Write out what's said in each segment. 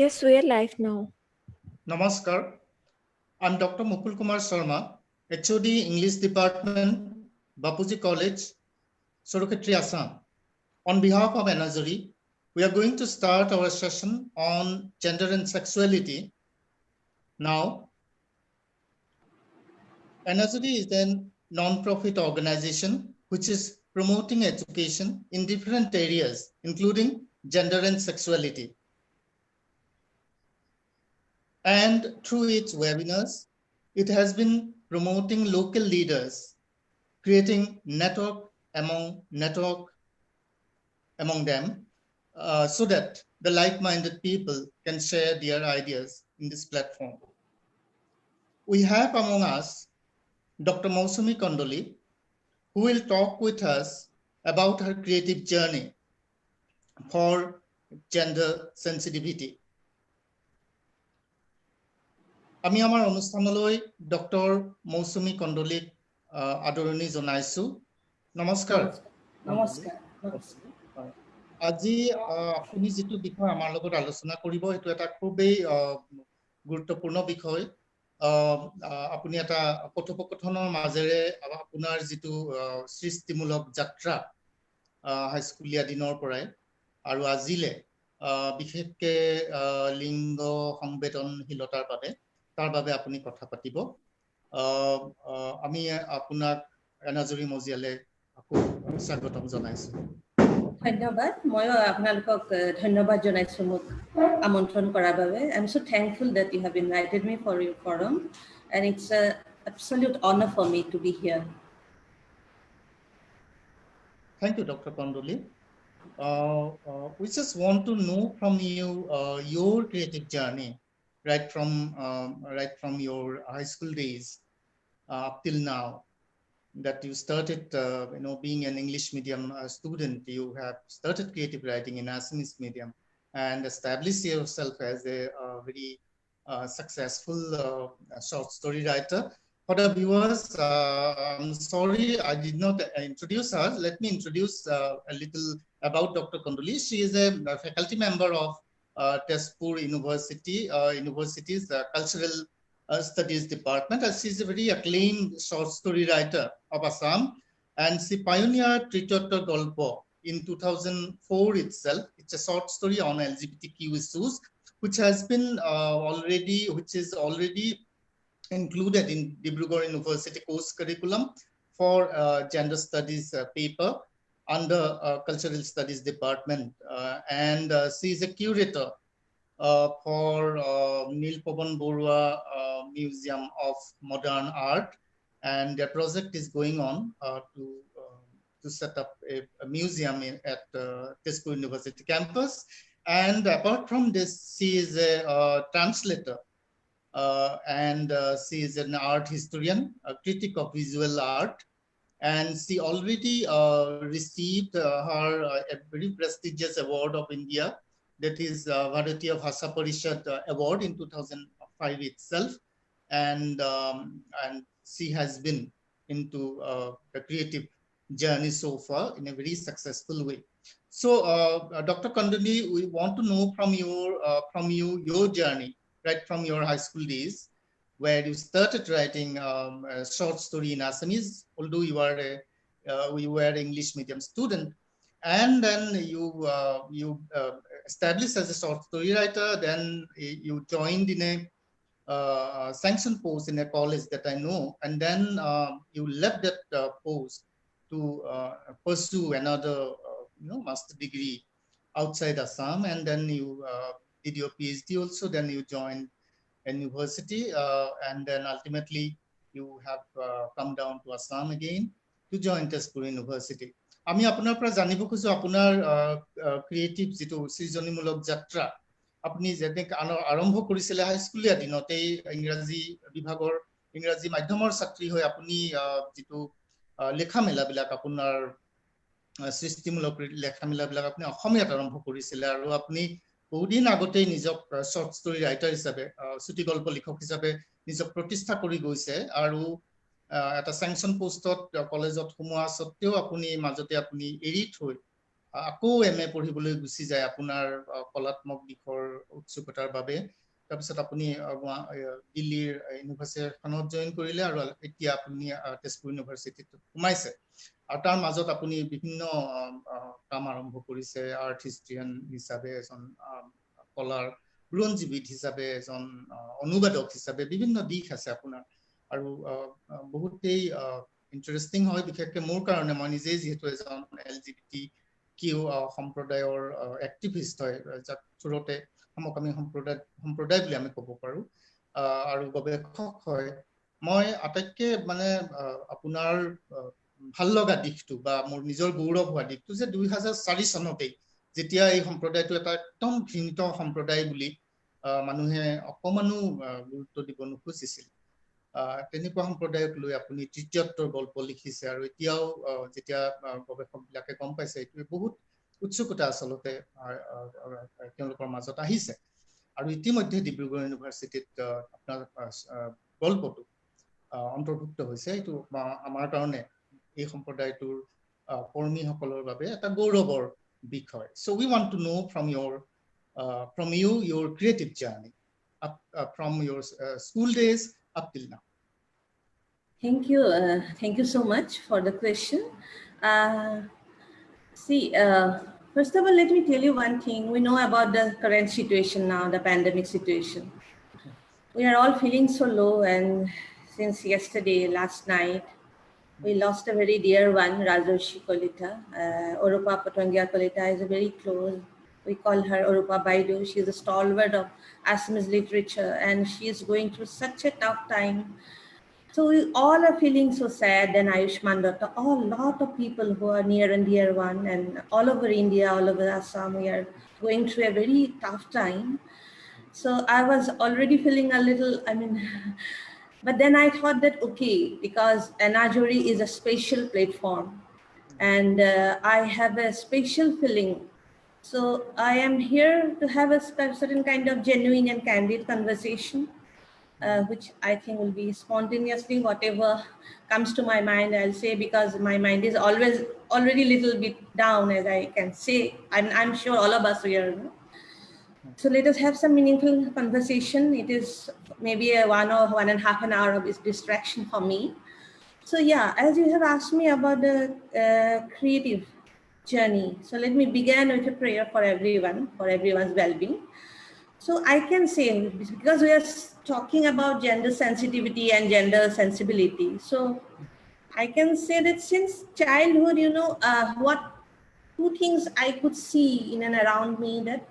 Yes, we are live now. Namaskar. I'm Dr. Mukul Kumar Sharma, HOD English Department, Bapuji College, Surukhetri, Assam. On behalf of Enazuri, we are going to start our session on gender and sexuality. Now, Enazuri is a non-profit organization which is promoting education in different areas, including gender and sexuality. And through its webinars, it has been promoting local leaders, creating network among them, so that the like-minded people can share their ideas in this platform. We have among us Dr. Mousumi Kondoli, who will talk with us about her creative journey for gender sensitivity. আমি আমাৰ অনুষ্ঠানলৈ doctor মৌচুমী কণ্ডলীক আদৰণি জনাইছো। নমস্কাৰ। নমস্কাৰ। আজি আপুনি যেটো বিষয় আমাৰ লগত আলোচনা কৰিব এটো এটা খুবেই গুৰুত্বপূৰ্ণ বিষয়। আপুনি এটা কথোপকথনৰ মাজেৰে আপোনাৰ যেটো সৃষ্টিমূলক যাত্ৰা হাইস্কুলীয়া দিনৰ পৰাই আৰু আজিলে বিশেষকে লিংগ সংবেদনশীলতাৰ বাবে তাৰ বাবে আপুনি কথা পাতিব। আমি আপোনাক এনাজৰি মজিয়ালে আকৌ স্বাগতম জনাইছো। ধন্যবাদ। মই আপোনালোকক ধন্যবাদ জনাইছো মোক আমন্ত্ৰণ কৰাৰ বাবে। I'm so thankful that you have invited me for your forum and it's an absolute honor for me to be here. Thank you, Dr. Kondoli. We just want to know from you your creative journey, right from your high school days up till now, that you started, being an English medium student. You have started creative writing in Assamese medium and established yourself as a very successful short story writer. For the viewers, I'm sorry I did not introduce her. Let me introduce a little about Dr. Kondoli. She is a faculty member of Tezpur University's Cultural Studies Department. She is a very acclaimed short story writer of Assam, and she pioneered Trichotta Golpo in 2004 itself. It's a short story on LGBTQ issues, which is already included in Dibrugarh University course curriculum for gender studies paper under Cultural Studies Department, and she is a curator for Neil Pawan Borua Museum of Modern Art, and their project is going on to set up a museum at Tezpur University campus. And apart from this, she is a translator, and she is an art historian, a critic of visual art, and she already received her a very prestigious award of India, that is Bharatiya Bhasha Parishad Award in 2005 itself, and she has been into the creative journey so far in a very successful way. So, Dr. Kondoli, we want to know from your journey, right from your high school days, where you started writing a short story in Assamese, although you were an English medium student, and then you established as a short story writer. Then you joined in a sanction post in a college that I know, and then you left that post to pursue another master degree outside Assam, and then you did your PhD also. Then you joined a university, and then ultimately you have come down to Assam again to join Tezpur University. আমি আপোনাৰ পৰা জানিব খুজো আপোনাৰ creative যেটো সৃজনীমূলক যাত্ৰা আপুনি যেনেকৈ আৰম্ভ কৰিছিলে হাইস্কুলীয়া দিনতেই ইংৰাজী বিভাগৰ ইংৰাজী মাধ্যমৰ ছাত্ৰী হৈ আপুনি যেটো লেখা মেলাবিলাক আপোনাৰ সৃষ্টিমূলক লেখা মেলাবিলাক আপুনি অসমীয়াত আৰম্ভ কৰিছিলে, আৰু আপুনি বহুদিন আগতেই নিজক শৰ্ট ষ্টৰী ৰাইটাৰ হিচাপে চুটি গল্প লিখক হিচাপে নিজক প্ৰতিষ্ঠা কৰি গৈছে, আৰু এটা স্যাংচন পোষ্টত কলেজত সোমোৱা সত্ত্বেও আপুনি মাজতে আপুনি এৰি থৈ আকৌ MA পঢ়িবলৈ গুচি যায় আপোনাৰ কলাত্মক দিশৰ উৎসুকতাৰ বাবে তাৰপিছত আপুনি দিল্লীৰ ইউনিভাৰ্চিটিখনত জইন কৰিলে আৰু এতিয়া আপুনি তেজপুৰ ইউনিভাৰ্চিটিত সোমাইছে আৰু তাৰ মাজত আপুনি বিভিন্ন কাম আৰম্ভ কৰিছে আৰ্ট হিষ্ট্ৰিয়ান হিচাপে এজন কলাৰ বুৰঞ্জীবিদ হিচাপে এজন অনুবাদক হিচাপে বিভিন্ন দিশ আছে আপোনাৰ আৰু বহুতেই ইন্টাৰেষ্টিং হয় বিশেষকৈ মোৰ কাৰণে মই নিজেই যিহেতু এজন LGBT সম্প্ৰদায়ৰ এক্টিভিষ্ট হয় যাক থ্ৰুতে সমকামী সম্প্ৰদায় বুলি আমি ক'ব পাৰো আৰু গৱেষক হয় মই আটাইতকৈ মানে আপোনাৰ ভাল লগা দিশটো বা মোৰ নিজৰ গৌৰৱ হোৱা দিশটো যে 2004 চনতেই যেতিয়া এই সম্প্ৰদায়টো এটা একদম ঘৃণিত সম্প্ৰদায় বুলি মানুহে অকমানো গুৰুত্ব দিব নোখোজিছিল তেনেকুৱা সম্প্ৰদায়ক লৈ আপুনি তৃতীয়ত্বৰ গল্প লিখিছে আৰু এতিয়াও যেতিয়া গৱেষকবিলাকে গম পাইছে এইটোৱে বহুত উৎসুকতা আচলতে তেওঁলোকৰ মাজত আহিছে আৰু ইতিমধ্যে ডিব্ৰুগড় ইউনিভাৰ্চিটিত আপোনাৰ গল্পটো অন্তৰ্ভুক্ত হৈছে এইটো আমাৰ কাৰণে এই সম্প্ৰদায়টোৰ কৰ্মীসকলৰ বাবে এটা গৌৰৱৰ বিষয় so we want to know from you your creative journey from your school days up till now. Thank you so much for the question. First of all, let me tell you one thing. We know about the current situation now, the pandemic situation. We are all feeling so low, and since yesterday, last night, we lost a very dear one, Rajarshi Kolita. Orupa Patangia Kolita is a very close. We call her Orupa Baidu. She is a stalwart of Assamese literature, and she is going through such a tough time. So we all are feeling so sad, and Ayushman Datta, a lot of people who are near and dear one, and all over India, all over Assam, we are going through a very tough time. So I was already feeling a little, but then I thought that, okay, because Enajori is a special platform, and I have a special feeling. So I am here to have a certain kind of genuine and candid conversation. Which I think will be spontaneously whatever comes to my mind, I'll say, because my mind is always already a little bit down, as I can say. I'm sure all of us here. So let us have some meaningful conversation. It is maybe a 1 or 1.5 hour of this distraction for me. So yeah, as you have asked me about the creative journey, so let me begin with a prayer for everyone, for everyone's well-being. So I can say, because we are talking about gender sensitivity and gender sensibility, so I can say that since childhood, what two things I could see in and around me, that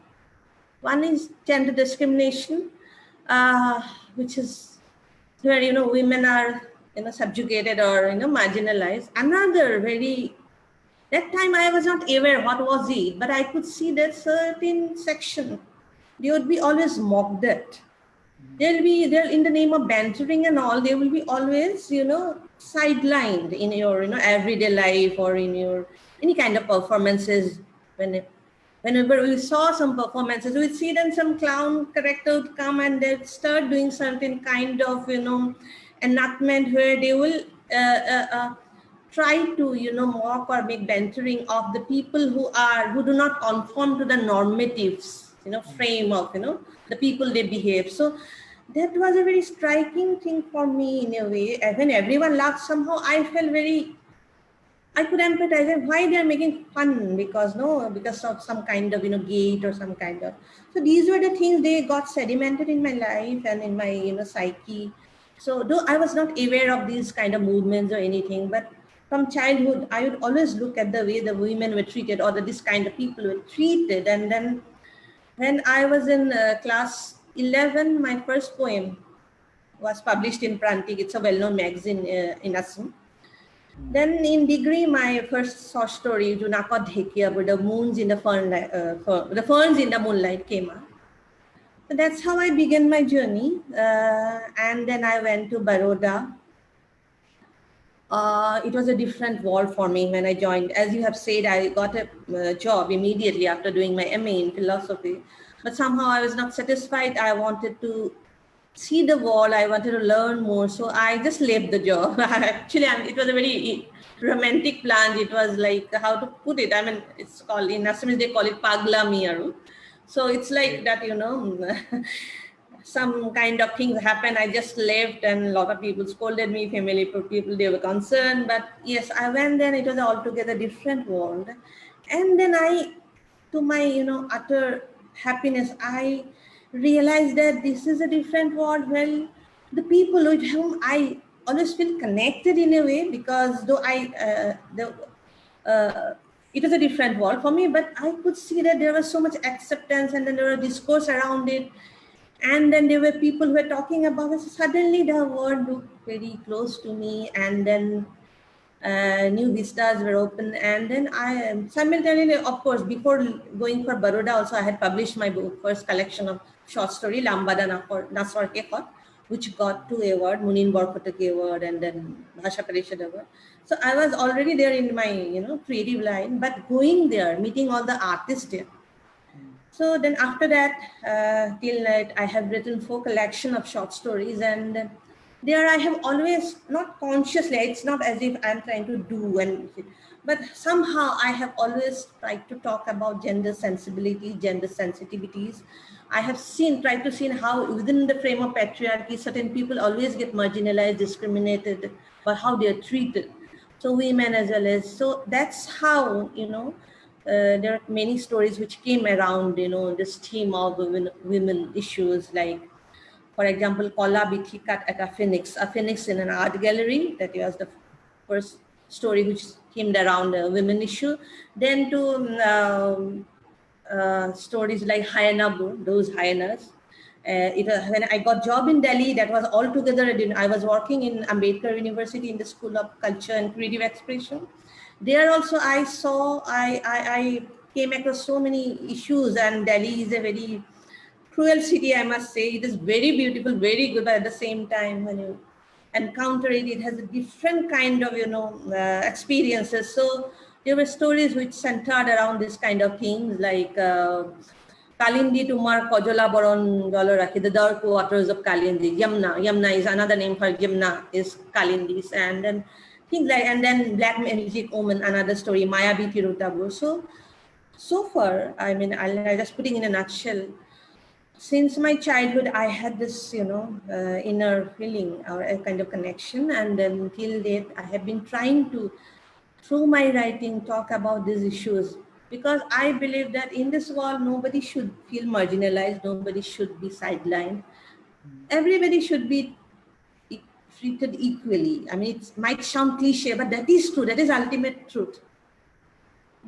one is gender discrimination, which is where, women are, subjugated or, marginalized. Another that time I was not aware what was it, but I could see that certain section, they would be always mocked at. They'll in the name of bantering and all, they will be always, sidelined in your, everyday life or in your any kind of performances. Whenever we saw some performances, we'd see then some clown character would come and they'd start doing certain kind of, enactment where they will try to, mock or make bantering of the people who do not conform to the normatives, frame of, the people they behave. So that was a very striking thing for me in a way. When everyone laughed, somehow I felt I could empathize why they are making fun, because of some kind of, gait or some kind of. So these were the things, they got sedimented in my life and in my, psyche. So though I was not aware of these kind of movements or anything, but from childhood, I would always look at the way the women were treated, or this kind of people were treated. And then when I was in class 11, my first poem was published in Prantik. It's a well-known magazine in Assam. Then in degree, my first short story, Junaka Dhekia, where the moons in the the ferns in the moonlight came out. So that's how I began my journey. And then I went to Baroda. It was a different world for me when I joined. As you have said, I got a job immediately after doing my MA in philosophy, but somehow I was not satisfied. I wanted to see the world. I wanted to learn more. So I just left the job. Actually, it was a very romantic plan. It was like, how to put it? I mean, it's called, in Assamese, they call it Pagla Miyaru. So it's like that, you know, some kind of things happened. I just left, and a lot of people scolded me, family people, they were concerned. But yes, I went there. It was altogether different world. And then to my, you know, utter happiness, I realized that this is a different world. Well, the people with whom I always feel connected in a way, because though it was a different world for me, but I could see that there was so much acceptance, and then there was discourse around it. And then there were people who were talking about it. So suddenly the world looked very close to me, and then new vistas were open. And then I simultaneously, of course, before going for Baroda also, I had published my book, first collection of short story, Lambada Nasar Kekot, which got 2 awards, Munin Borkotaki Award and then Bhasha Parishad Award. So I was already there in my, you know, creative line, but going there, meeting all the artists there. So then after that, till night, I have written 4 collection of short stories, and there I have always, not consciously, it's not as if I'm trying to do, but somehow I have always tried to talk about gender sensibility, gender sensitivities. I have tried to see how within the frame of patriarchy, certain people always get marginalized, discriminated, but how they are treated. So women as well as, so that's how, you know, there are many stories which came around, you know, this theme of women issues, like, for example, Kola Bithikat at a phoenix in an art gallery. That was the first story which came around a women issue. Then to stories like Hyena, those hyenas. When I got job in Delhi, that was altogether, I was working in Ambedkar University in the School of Culture and Creative Expression. There also I came across so many issues, and Delhi is a very cruel city, I must say. It is very beautiful, very good, but at the same time, when you encounter it, it has a different kind of, you know, experiences. So there were stories which centered around this kind of things, like Kalindi Tumar Kojola Boron Doloraki, the dark waters of Kalindi. Yamna is another name for Yamna, is Kalindis, and then things like, and then Black Magic Woman, another story, Maya Biti Rutabu. So far, I mean, I'll just putting in a nutshell, since my childhood, I had this, you know, inner feeling or a kind of connection. And then till date, I have been trying to, through my writing, talk about these issues, because I believe that in this world, nobody should feel marginalized. Nobody should be sidelined. Everybody should be treated equally. I mean, it might sound cliche, but that is true. That is ultimate truth.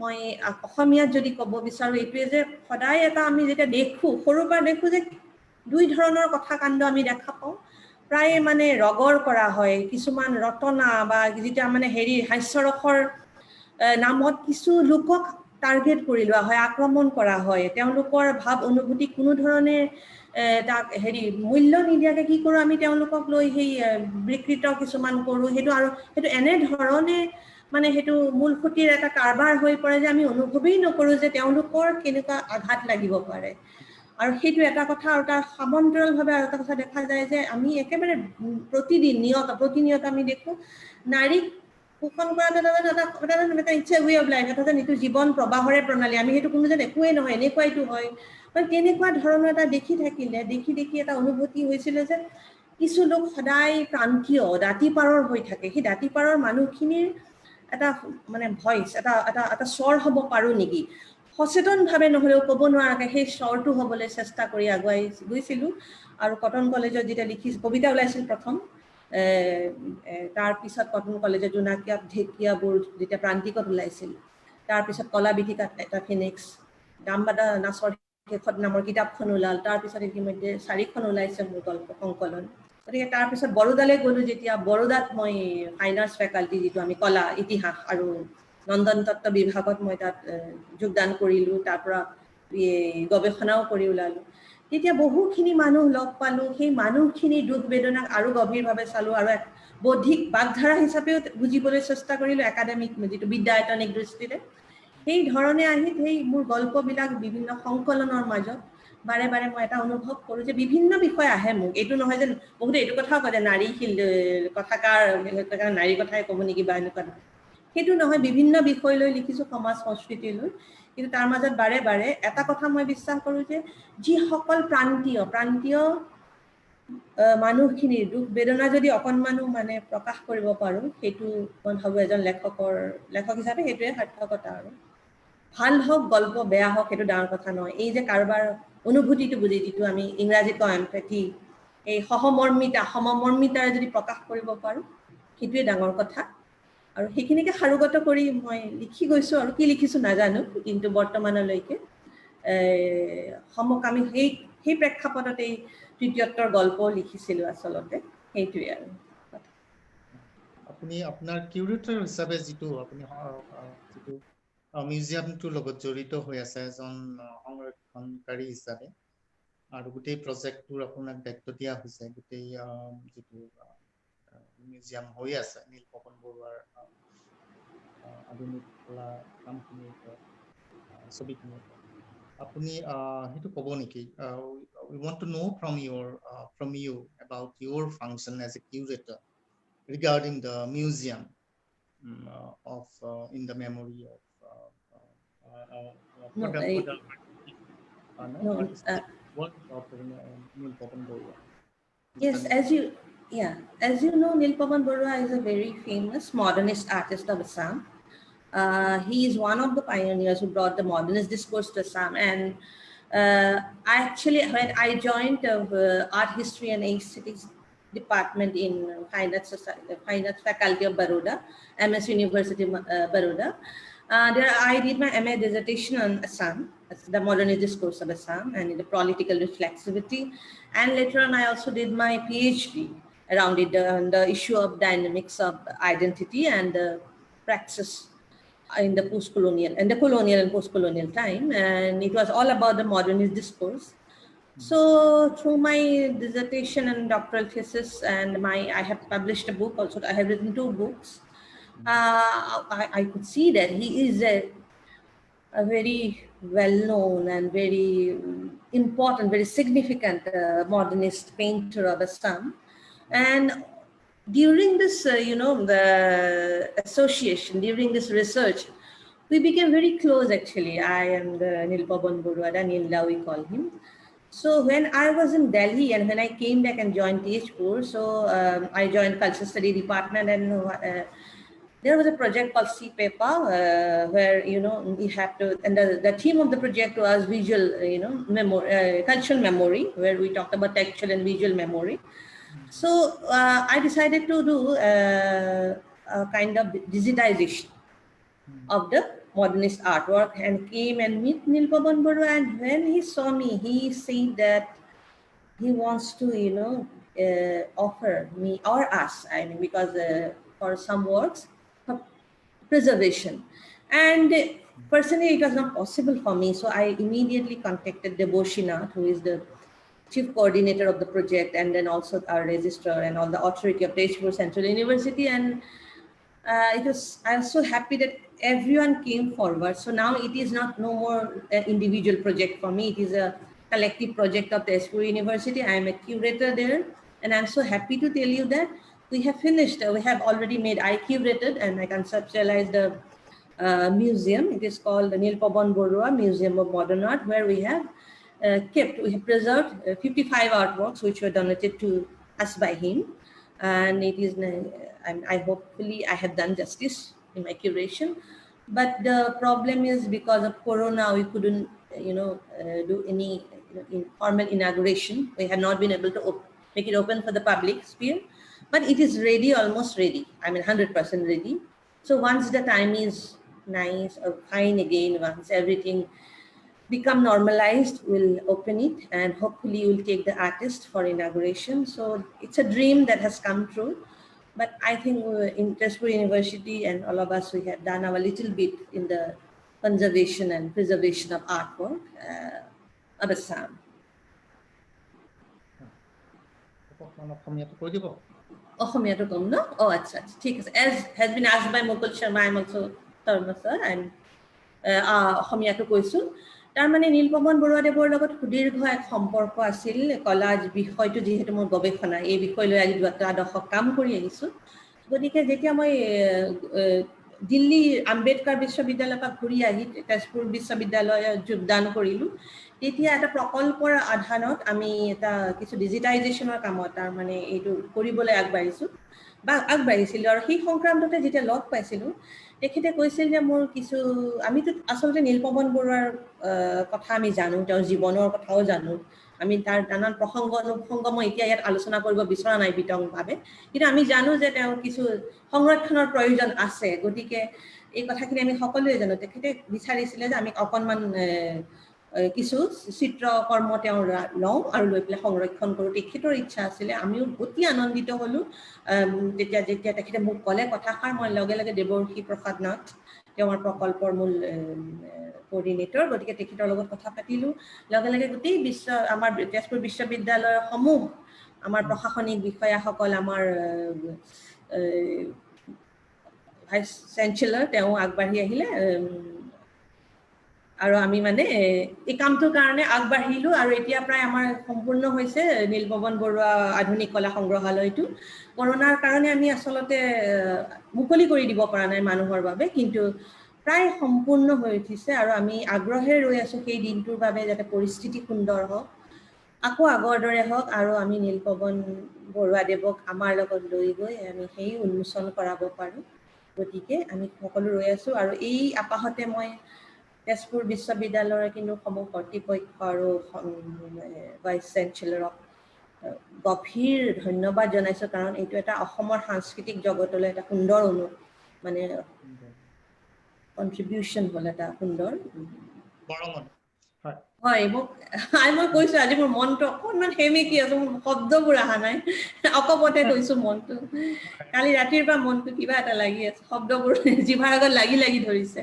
মই অসমীয়াত যদি ক'ব বিচাৰোঁ এইটোৱে যে সদায় এটা আমি যেতিয়া দেখোঁ, সৰুৰ পৰা দেখোঁ যে 2 ধৰণৰ কথা কাণ্ড আমি দেখা পাওঁ। প্ৰায় মানে ৰগৰ কৰা হয়, কিছুমান ৰটনা বা যেতিয়া মানে হেৰি হাস্যৰসৰ নামত কিছু লোকক টাৰ্গেট কৰি লোৱা হয়, আক্ৰমণ কৰা হয়। তেওঁলোকৰ ভাৱ অনুভূতি কোনো ধৰণে তাক হেৰি মূল্য নিদিয়াকৈ কি কৰোঁ আমি, তেওঁলোকক লৈ সেই বিকৃত কিছুমান কৰোঁ। সেইটো এনেধৰণে মানে সেইটো মূল খুঁটিৰ এটা কাৰবাৰ হৈ পৰে যে আমি অনুভৱেই নকৰোঁ যে তেওঁলোকৰ কেনেকুৱা আঘাত লাগিব পাৰে। আৰু সেইটো এটা কথা। আৰু তাৰ সমান্তৰালভাৱে আৰু এটা কথা দেখা যায় যে আমি একেবাৰে প্ৰতিনিয়ত আমি দেখোঁ নাৰীক শোষণ কৰাটো এটা it's a way of life, এটা যেন এইটো জীৱন প্ৰবাহৰে প্ৰণালী। আমি সেইটো কোনো যেন একোৱেই নহয়, এনেকুৱাইটো হয়। মানে তেনেকুৱা ধৰণৰ এটা দেখি এটা অনুভূতি হৈছিলে যে কিছু লোক সদায় প্ৰান্তীয়, দাঁতিপাৰৰ হৈ থাকে। সেই দাঁতিপাৰৰ মানুহখিনিৰ এটা মানে ভইচ, এটা স্বৰ হ'ব পাৰোঁ নেকি, সচেতনভাৱে নহ'লেও ক'ব নোৱাৰাকৈ সেই স্বৰটো হ'বলৈ চেষ্টা কৰি আগুৱাই গৈছিলোঁ। আৰু কটন কলেজত যেতিয়া কবিতা ওলাইছিল প্ৰথম, তাৰপিছত কটন কলেজত জোনাকীয়া ঢেকীয়াবোৰ যেতিয়া প্ৰান্তিকত ওলাইছিল, তাৰপিছত কলা বিথিকাত এটা ফিনিক্স, দামবাদা নাচৰ শেষত নামৰ কিতাপখন ওলাল। তাৰপিছত ইতিমধ্যে 4খন ওলাইছে মোৰ গল্প সংকলন। গতিকে তাৰপিছত বৰোদালৈ গ'লোঁ। যেতিয়া বৰোদাত মই ফাইন আৰ্টছ ফেকাল্টি, যিটো আমি কলা ইতিহাস আৰু নন্দন তত্ত্ব বিভাগত মই তাত যোগদান কৰিলোঁ। তাৰ পৰা গৱেষণাও কৰি ওলালোঁ। তেতিয়া বহুখিনি মানুহ লগ পালোঁ। সেই মানুহখিনিৰ দুখ বেদনাক আৰু গভীৰভাৱে চালোঁ, আৰু এক বৌদ্ধিক বাগধাৰা হিচাপেও বুজিবলৈ চেষ্টা কৰিলোঁ, একাডেমিক যিটো বিদ্যায়তনিক দৃষ্টিৰে। সেই ধৰণে আহি সেই মোৰ গল্পবিলাক বিভিন্ন সংকলনৰ মাজত বাৰে বাৰে মই এটা অনুভৱ কৰোঁ যে বিভিন্ন বিষয় আহে মোক, এইটো নহয় যে বহুতে এইটো কথাও কয় যে নাৰী কথাকাৰ নাৰীৰ কথাই ক'ব নেকি বা এনেকুৱা, সেইটো নহয়। বিভিন্ন বিষয় লৈ লিখিছোঁ, সমাজ সংস্কৃতি লৈ, কিন্তু তাৰ মাজত বাৰে বাৰে এটা কথা মই বিশ্বাস কৰোঁ যে যিসকল প্ৰান্তীয় মানুহখিনিৰ দুখ বেদনা যদি অকণমানো মানে প্ৰকাশ কৰিব পাৰোঁ, সেইটো মই ভাবোঁ এজন লেখক হিচাপে সেইটোৱে সাৰ্থকতা। আৰু ভাল হওক গল্প, বেয়া হওক, সেইটো ডাঙৰ কথা নহয়। এই যে কাৰোবাৰ অনুভূতিটো বুজি, যিটো আমি ইংৰাজীত কওঁ এমপেথি, এই সমমৰ্মিতাৰে যদি প্ৰকাশ কৰিব পাৰোঁ, সেইটোৱে ডাঙৰ কথা। আৰু সেইখিনিকে সাৰোগত কৰি মই লিখি গৈছোঁ, আৰু কি লিখিছোঁ নাজানো, কিন্তু বৰ্তমানলৈকে সমকামী সেই প্ৰেক্ষাপটত এই তৃতীয়ত্বৰ গল্প লিখিছিলোঁ আচলতে, সেইটোৱে আৰু কথা। আপুনি আপোনাৰ কিউৰেটৰ হিচাপে যিটো আপুনি যিটো মিউজিয়ামটোৰ লগত জড়িত হৈ আছে এজন সংৰক্ষণকাৰী হিচাপে, আৰু গোটেই প্ৰজেক্টটোৰ আপোনাক দায়িত্ব দিয়া হৈছে, গোটেই যিটো মিউজিয়াম হৈ আছে নীলপৱন বৰুৱাৰ আধুনিক কলা কামখিনিৰ ওপৰত, ছবিখিনিৰ ওপৰত, আপুনি সেইটো ক'ব নেকি? We want to know from you about your function as a curator regarding the museum in the memory of Nilpawan Borua. Yes, as you know, Nilpawan Borua is a very famous modernist artist of Assam. He is one of the pioneers who brought the modernist discourse to Assam. And when I joined Art History and Aesthetics Department in Fine Arts Faculty of Baroda, MS University Baroda, there I did my MA dissertation on Assam, the modernist discourse of Assam, and the political reflexivity. And later on, I also did my PhD around it, on the issue of dynamics of identity and the praxis in the colonial and post-colonial time. And it was all about the modernist discourse. So through my dissertation and doctoral thesis, and I have published a book also. I have written 2 books. I could see that he is a very well-known and very important, very significant modernist painter of Assam. And during this, the association, during this research, we became very close actually. I and Nilpawan Borua, Nilda we call him. So when I was in Delhi and when I came back and joined TH4, so I joined Cultural Study Department, and there was a project called CPEPA where, we have to, and the theme of the project was visual, cultural memory, where we talked about textual and visual memory. So I decided to do a kind of digitization of the modernist artwork, and came and meet Nilpawan Borua. And when he saw me, he said that he wants to, offer me or us, because for some works, for preservation. And personally, it was not possible for me. So I immediately contacted Debashinath, who is the chief coordinator of the project, and then also our registrar and all the authority of Tezpur Central University. And I was so happy that everyone came forward. So now it is no more an individual project for me. It is a collective project of Tezpur University. I am a curator there, and I'm so happy to tell you that we have finished. We have already made, I curated and I conceptualized the museum. It is called the Nilpawan Borua Museum of Modern Art, where we have we have preserved 55 artworks which were donated to us by him. And it is, hopefully I have done justice in my curation. But the problem is, because of Corona, we couldn't, do any formal inauguration. We have not been able to make it open for the public sphere. But it is ready, almost ready. 100% ready. So once the time is nice or fine again, once everything become normalized, we'll open it, and hopefully we'll take the artist for inauguration. So it's a dream that has come true. But I think in Tezpur University and all of us, we have done our little bit in the conservation and preservation of artwork of Assam. Ohomiyatu kom no? Oh, acha. As has been asked by Mukul Sharma, I'm also Tarma sir. I'm Ohomiyatu koisu. তাৰ মানে নীলপৱন বৰুৱাদেৱৰ লগত সুদীৰ্ঘ এক সম্পৰ্ক আছিল কলা বিষয়টো যিহেতু মোৰ গৱেষণা এই বিষয় লৈ আজি 2 দশক কাম কৰি আহিছোঁ গতিকে যেতিয়া মই দিল্লী আম্বেদকাৰ বিশ্ববিদ্যালয়ৰ পৰা ঘূৰি আহি তেজপুৰ বিশ্ববিদ্যালয়ত যোগদান কৰিলোঁ তেতিয়া এটা প্ৰকল্পৰ আধাৰত আমি এটা কিছু ডিজিটাইজেশ্যনৰ কামত তাৰ মানে এইটো কৰিবলৈ আগবাঢ়িছোঁ বা আগবাঢ়িছিলোঁ আৰু সেই সংক্ৰান্ততে যেতিয়া লগ পাইছিলোঁ তেখেতে কৈছিল যে মোৰ কিছু আমিতো আচলতে নীলপৱন বৰুৱাৰ কথা আমি জানো তেওঁৰ জীৱনৰ কথাও জানো আমি তাৰ নানান প্ৰসংগ অনুসংগ মই এতিয়া ইয়াত আলোচনা কৰিব বিচৰা নাই বিতংভাৱে কিন্তু আমি জানো যে তেওঁৰ কিছু সংৰক্ষণৰ প্ৰয়োজন আছে গতিকে এই কথাখিনি আমি সকলোৱে জানো তেখেতে বিচাৰিছিলে যে আমি অকণমান কিছু চিত্ৰকৰ্ম তেওঁৰ লওঁ আৰু লৈ পেলাই সংৰক্ষণ কৰোঁ তেখেতৰ ইচ্ছা আছিলে আমিও অতি আনন্দিত হ'লোঁ যেতিয়া তেখেতে মোক ক'লে কথাষাৰ মই লগে লগে দেৱৰ্ষী প্ৰসাদ নাথ তেওঁৰ প্ৰকল্পৰ মূল কোঅৰ্ডিনেটৰ গতিকে তেখেতৰ লগত কথা পাতিলোঁ লগে লগে গোটেই আমাৰ তেজপুৰ বিশ্ববিদ্যালয়ৰ সমূহ আমাৰ প্ৰশাসনিক বিষয়াসকল আমাৰ ভাইচ চেঞ্চেলৰ তেওঁ আগবাঢ়ি আহিলে আৰু আমি মানে এই কামটোৰ কাৰণে আগবাঢ়িলোঁ আৰু এতিয়া প্ৰায় আমাৰ সম্পূৰ্ণ হৈছে নীলপৱন বৰুৱা আধুনিক কলা সংগ্ৰহালয়টো কৰোনাৰ কাৰণে আমি আচলতে মুকলি কৰি দিব পৰা নাই মানুহৰ বাবে কিন্তু প্ৰায় সম্পূৰ্ণ হৈ উঠিছে আৰু আমি আগ্ৰহেৰে ৰৈ আছোঁ সেই দিনটোৰ বাবে যাতে পৰিস্থিতি সুন্দৰ হওক আকৌ আগৰ দৰে হওক আৰু আমি নীলপৱন বৰুৱাদেৱক আমাৰ লগত লৈ গৈ আমি সেই উন্মোচন কৰাব পাৰোঁ গতিকে আমি সকলো ৰৈ আছোঁ আৰু এই আপাহতে মই তেজপুৰ বিশ্ববিদ্যালয়ৰ কিন্তু সমূহ কৰ্তৃপক্ষ আৰু ভাইচ চেঞ্চেলৰক গভীৰ ধন্যবাদ জনাইছোঁ কাৰণ এইটো এটা অসমৰ সাংস্কৃতিক জগতলৈ এটা সুন্দৰ মানে কন্ট্ৰিবিউশ্যন হ'ল এটা সুন্দৰ হয় মই কৈছোঁ আজি মোৰ মনটো অকণমান সেমেকি আছোঁ মোৰ শব্দবোৰ অহা নাই অকপতে কৈছোঁ মনটো কালি ৰাতিৰ পৰা মনটো কিবা এটা লাগি আছে শব্দবোৰ জিভাৰ আগত লাগি লাগি ধৰিছে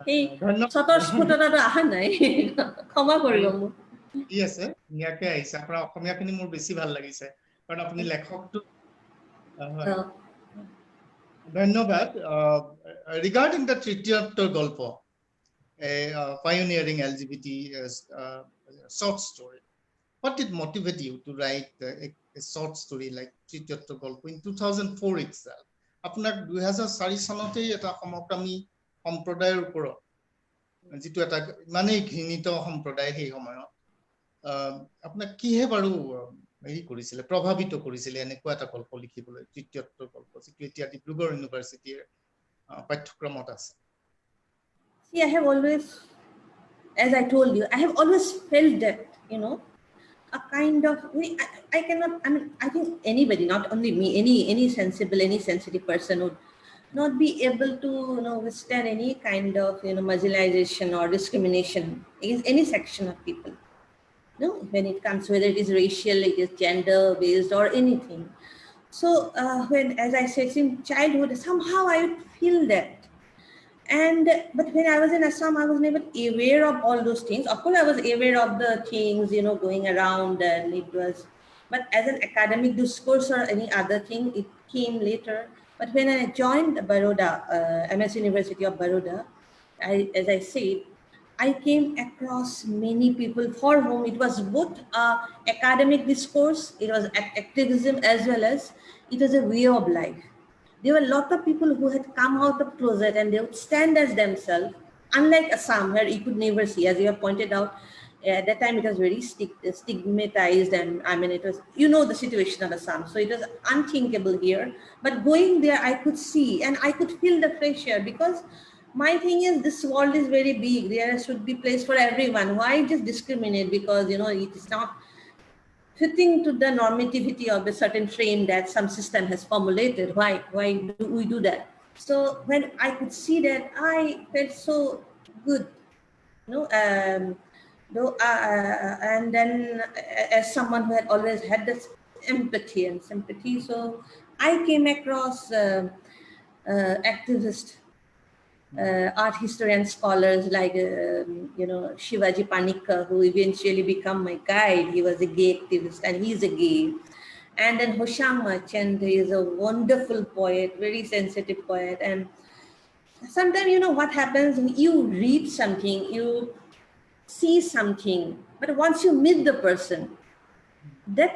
সেই স্বতঃস্ফূৰ্ততাটো অহা নাই ক্ষমা কৰিব মোক কি আছে ধুনীয়াকৈ আহিছে আপোনাৰ অসমীয়াখিনি মোৰ বেছি ভাল লাগিছে কাৰণ আপুনি লেখকটো ধন্যবাদ ৰিগাৰ্ডিং দ্য তৃতীয়ত্বৰ গল্প pioneering LGBT short story. What did motivate you to write a short story like Tritiyottor Golpo in 2004 itself? Apnak 2004 sonate eta সমকামী সম্প্ৰদায়ৰ ওপৰত যেটো এটা মানে ঘৃণিত সম্প্ৰদায় সেই সময়ত আপোনাক কিহে বাৰু হেৰি কৰিছিল প্ৰভাৱিত কৰিছিল এনেকুৱা এটা গল্প লিখিবলৈ তৃতীয়ত্বৰ গল্প যেটো এতিয়া ডিব্ৰুগড় ইউনিভাৰ্চিটিৰ পাঠ্যক্ৰমত আছে See, I have always, as I told you, I have always felt that, a kind of, I cannot, I think anybody, not only me, any sensible, any sensitive person would not be able to, withstand any kind of, marginalization or discrimination against any section of people. When it comes, whether it is racial, it is gender-based or anything. So as I said, in childhood, somehow I would feel that. But when I was in Assam, I was never aware of all those things. Of course, I was aware of the things, going around, and it was, but as an academic discourse or any other thing, it came later. But when I joined Baroda, MS University of Baroda, as I said, I came across many people for whom it was both academic discourse, it was activism, as well as it was a way of life. There were a lot of people who had come out of closet and they would stand as themselves, unlike Assam, where you could never see, as you have pointed out, at that time it was very stigmatized and it was, the situation of Assam. So it was unthinkable here. But going there, I could see and I could feel the fresh air because my thing is this world is very big. There should be place for everyone. Why just discriminate? Because, it is not fitting to the normativity of a certain frame that some system has formulated. Why do we do that? So when I could see that, I felt so good, and then as someone who had always had this empathy and sympathy, so I came across activists, art historian scholars like, Shivaji Panikkar, who eventually became my guide. He was a gay activist and he's a gay. And then Hosham Merchant, he is a wonderful poet, very sensitive poet. And sometimes, what happens when you read something, see something, but once you meet the person, that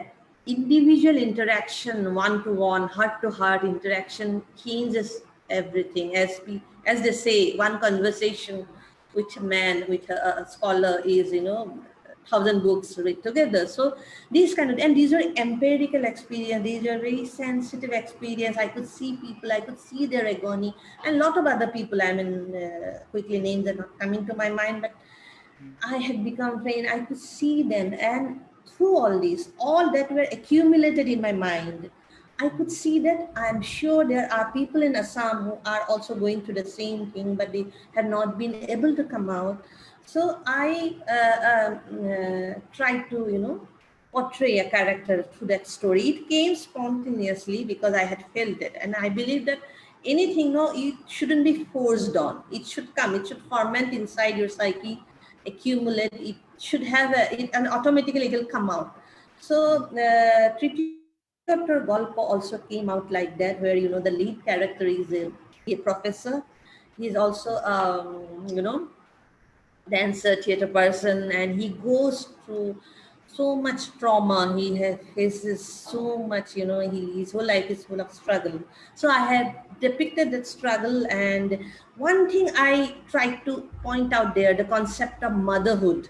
individual interaction, one-to-one, heart-to-heart interaction changes everything. As they say, one conversation with a man, with a scholar is, 1,000 books read together. So these kind of, and these are empirical experience, these are very sensitive experience. I could see people, I could see their agony, and a lot of other people, I mean, quickly names are not coming to my mind, but I had become trained, I could see them, and through all that were accumulated in my mind, I could see that I'm sure there are people in Assam who are also going through the same thing, but they have not been able to come out. So I tried to, portray a character through that story. It came spontaneously because I had felt it, and I believe that anything, no, it shouldn't be forced on. It should come. It should ferment inside your psyche, accumulate. It should have and automatically it will come out. So Tritiottor Golpo also came out like that, where the lead character is a professor. He's also dancer, theater person, and he goes through so much trauma. He faces so much, his whole life is full of struggle. So I had depicted that struggle, and one thing I tried to point out there, the concept of motherhood.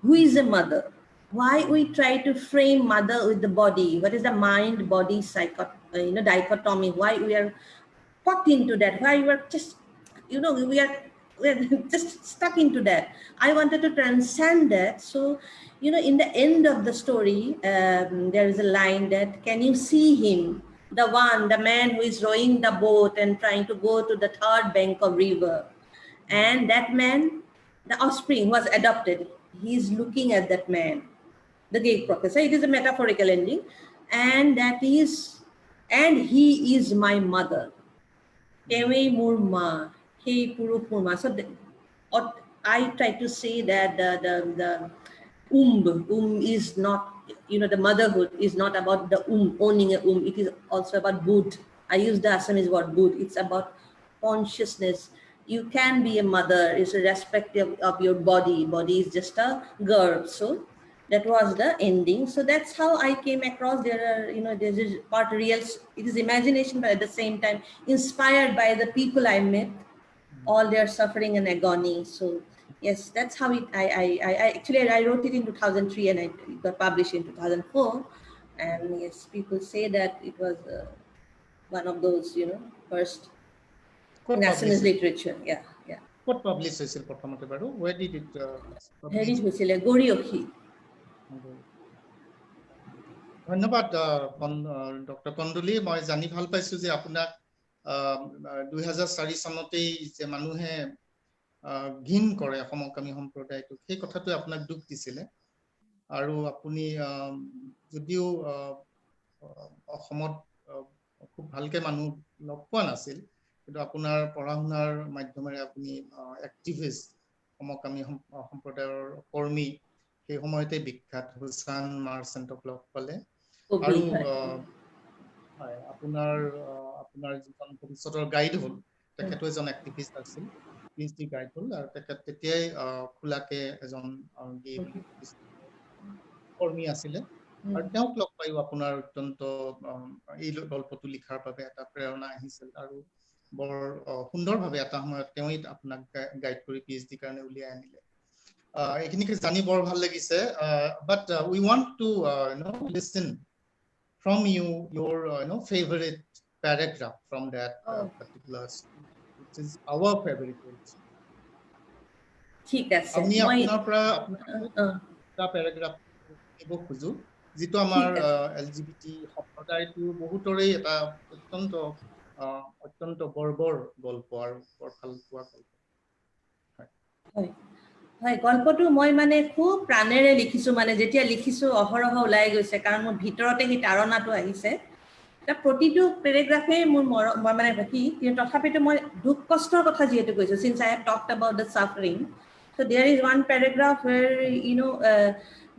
Who is a mother? Why we try to frame mother with the body? What is the mind body dichotomy? Why we are put into that? Why we are just, we're just stuck into that? I wanted to transcend that. So in the end of the story, there is a line that, can you see him, the man who is rowing the boat and trying to go to the third bank of river? And that man, the offspring, was adopted. He's looking at that man, the gay professor. It is a metaphorical ending, and he is my mother. So I try to say that the is not, the motherhood is not about the owning a it is also about Bud. I use the Assamese word Bud. It's about consciousness. You can be a mother, it's irrespective of your body. Body is just a girl. So that was the ending. So that's how I came across. There are, there's a part real, it is imagination, but at the same time inspired by the people I met, all their suffering and agony. So yes, that's how it, I wrote it in 2003, and it got published in 2004. And yes, people say that it was one of those, first nationalist literature. Yeah. What published হৈছিল প্ৰথমতে বাৰু? Where did it হেৰিত হৈছিলে, গৰিয়সী। ধন্যবাদ doctor Kandali. মই জানি ভাল পাইছো যে আপোনাক 2004 চনতেই যে মানুহে ঘিণ কৰে সমকামী সম্প্ৰদায়টোক, সেই কথাটোৱে আপোনাক দুখ দিছিলে। আৰু আপুনি যদিও অসমত খুব ভালকে মানুহ লগ পোৱা নাছিল, কিন্তু আপোনাৰ পঢ়া শুনাৰ মাধ্যমেৰে আপুনি এক্টিভিষ্ট, সমকামী সম্প্ৰদায়ৰ কৰ্মী, সেই সময়তে বিখ্যাত হুছান মাৰ্চেণ্টক লগ পালে। আৰু আপোনাৰ যিজন ভৱিষ্যতৰ গাইড হ'ল, তেখেতো এজন এক্টিভিষ্ট আছিল, PhD গাইড হ'ল, আৰু তেখেত তেতিয়াই খোলাকে এজন কৰ্মী আছিলে। আৰু তেওঁক লগ পাইও আপোনাৰ অত্যন্ত এই গল্পটো লিখাৰ বাবে এটা প্ৰেৰণা আহিছিল, আৰু বৰ সুন্দৰভাৱে এটা সময়ত তেওঁই আপোনাক গাইড কৰি PhD কাৰণে উলিয়াই আনিলে। এইখিনিকে জানি বৰ ভাল লাগিছে। But we want to listen from you your favorite paragraph from that particular story, which is our favorite story. ঠিক আছে, আমি আপোনাৰ পৰা এটা প্যাৰাগ্ৰাফ দিব খুজো, যিটো আমাৰ LGBT সম্প্ৰদায়টো বহুতৰে এটা অত্যন্ত গৰ্বৰ গল্প আৰু বৰ ভাল পোৱা গল্প। হয়, গল্পটো মই মানে খুব প্ৰাণেৰে লিখিছো, মানে যেতিয়া লিখিছো অহৰহ ওলাই গৈছে, কাৰণ মোৰ ভিতৰতে সেই তাৰণাটো আহিছে। প্ৰতিটো পেৰাগ্ৰাফে মোৰ মানে কি, তথাপিতো মই দুখ কষ্টৰ কথা যিহেতু কৈছো, since I have talked about the suffering, so there is one paragraph where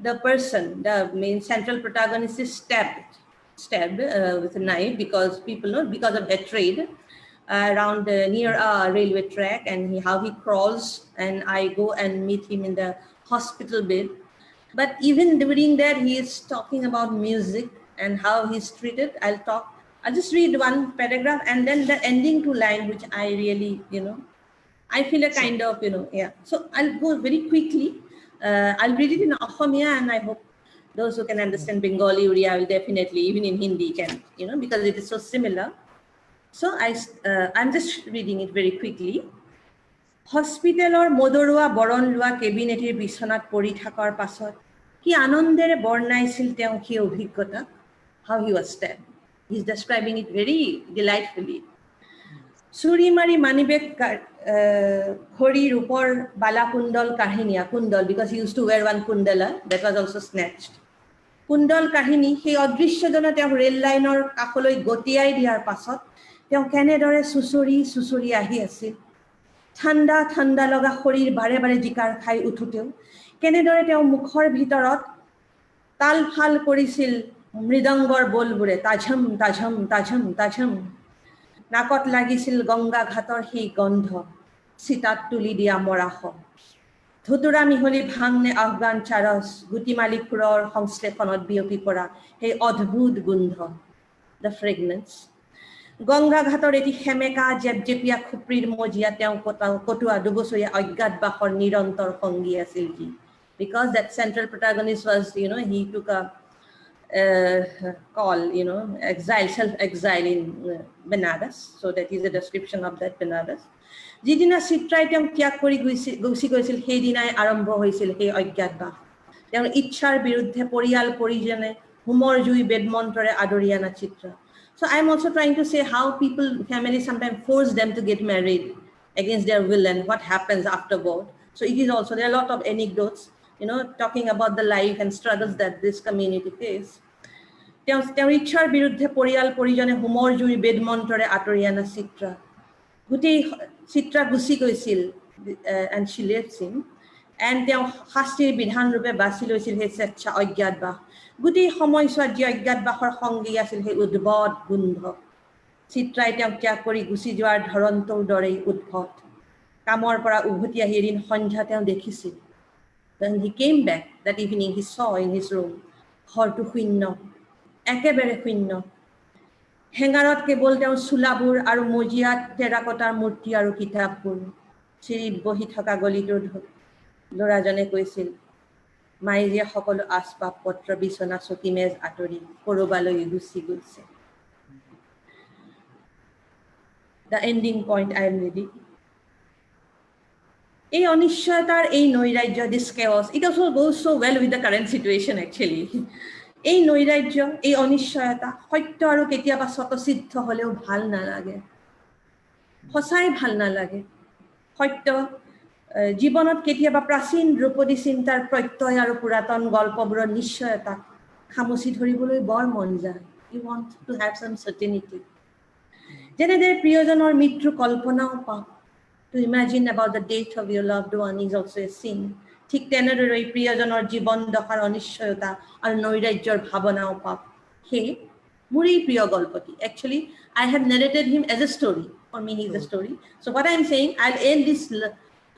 the person, the main central protagonist, is stabbed with a knife because of betrayed around near a railway track, and how he crawls, and I go and meet him in the hospital bed. But even during that, he is talking about music and how he's treated. I'll just read one paragraph and then the ending two line, which I really, I feel a kind of, yeah. So I'll go very quickly. I'll read it in Assamia, and I hope those who can understand Bengali, Uriya will definitely, even in Hindi, can, because it is so similar. So I'm just reading it very quickly. হস্পিটেলৰ মদৰুৱা বৰণ লোৱা কেবিনেটিৰ বিছনাত পৰি থকাৰ পাছত কি আনন্দেৰে বৰ্ণাইছিল তেওঁ সেই অভিজ্ঞতা how he was stabbed. He's describing it very delightfully. চুৰি মাৰি মানিবেগ ঘড়ী ৰূপৰ বালা কুণ্ডল কাহিনীয়া কুণ্ডল because he used to wear one kundala that was also snatched. কুণ্ডল কাহিনী সেই অদৃশ্যজনে তেওঁ ৰেল লাইনৰ কাষলৈ গতিয়াই দিয়াৰ পাছত তেওঁ কেনেদৰে চুচৰি আহি আছিল ঠাণ্ডা ঠাণ্ডা লগা শৰীৰ বাৰে বাৰে জিকাৰ খাই উঠোতেও কেনেদৰে তেওঁ মুখৰ ভিতৰত তাল ফাল কৰিছিল মৃদংগৰ বলবোৰে তাঝম তাঝম তাঝম তাঝম নাকত লাগিছিল গংগা ঘাটৰ সেই গন্ধ চিতাত তুলি দিয়া মৰাশ ধুতুৰা মিহলি ভাংনে আফগান চাৰস গুটিমালি ফুৰৰ সংশ্লেষণত বিয়পি পৰা সেই অদ্ভুত গোন্ধ দ্য ফ্ৰেগনেন্স গংগা ঘাটৰ এটি হেমেকা জেপজেপিয়া খুপ্ৰীৰ মজিয়া তেওঁ কটোৱা দুবছৰীয়া অজ্ঞাতবাসৰ নিৰন্তৰ সংগী আছিল কি because that central protagonist was he took a call self-exile in Benares, so that is a description of that Benares. যিদিনা চিত্ৰাই তেওঁক ত্যাগ কৰি গুচি গৈছিল সেইদিনাই আৰম্ভ হৈছিল সেই অজ্ঞাতবাস তেওঁৰ ইচ্ছাৰ বিৰুদ্ধে পৰিয়াল পৰিজনে হোমৰ জুই বেদমন্ত্ৰৰে আদৰি আনা Chitra. So I'm also trying to say how families sometimes force them to get married against their will and what happens afterward. So it is also, there are a lot of anecdotes, talking about the life and struggles that this community face. তেওঁৰ ইচ্ছাৰ বিৰুদ্ধে পৰিয়াল পৰিজনে হোমৰ জুই বেদমন্ত্ৰৰে আদৰি আনা চিত্ৰা. গোটেই Chitra Gucci গৈছিল and she left him. And তেওঁ শাস্তিৰ বিধান ৰূপে বাছি লৈছিল সেই স্বেচ্ছা অজ্ঞাতবাস গোটেই সময়ছোৱাত যি অজ্ঞাতবাসৰ সংগী আছিল সেই উদ্ভট গোন্ধ চিত্ৰাই তেওঁক ত্যাগ কৰি গুচি যোৱাৰ ধৰণটোৰ দৰেই উদ্ভট কামৰ পৰা উভতি আহি এদিন সন্ধ্যা তেওঁ দেখিছিল when he came back that evening he saw in his room ঘৰটো শূন্য একেবাৰে শূন্য হেঙাৰত কেৱল তেওঁৰ চুলাবোৰ আৰু মজিয়াত টেৰাকটাৰ মূৰ্তি আৰু কিতাপবোৰ চিৰিত বহি থকা গলিটোৰ ল'ৰাজনে কৈছিল মাইজীয়ে সকলো আচবাব পত্ৰ বিছনা চকী মেজ আঁতৰি কৰবালৈ গুচি গৈছে. The ending point I am reading. এই অনিশ্চয়তাৰ এই নৈৰাজ্য this chaos it also goes so well with the current situation actually. এই নৈৰাজ্য এই অনিশ্চয়তা সত্য আৰু কেতিয়াবা স্বতঃসিদ্ধ হলেও ভাল নালাগে সঁচাই ভাল নালাগে সত্য জীৱনত কেতিয়াবা প্ৰাচীন দ্ৰৌপদী চিন্তাৰ প্ৰত্যয় আৰু পুৰাতন গল্পবোৰৰ নিশ্চয়তা খামুচি ধৰিবলৈ বৰ মন যায়. You want to have some certainty. যেনেদৰে প্ৰিয়জনৰ মৃত্যু কল্পনাও পাওঁ to imagine about the death of your loved one is also a sin. ঠিক তেনেদৰে প্ৰিয়জনৰ জীৱন দশাৰ অনিশ্চয়তা আৰু নৈৰাজ্যৰ ভাৱনাও পাওঁ সেই মোৰ এই প্ৰিয় গল্পটি actually I have narrated him as a story. For me he is a story. So what I am saying, I'll end this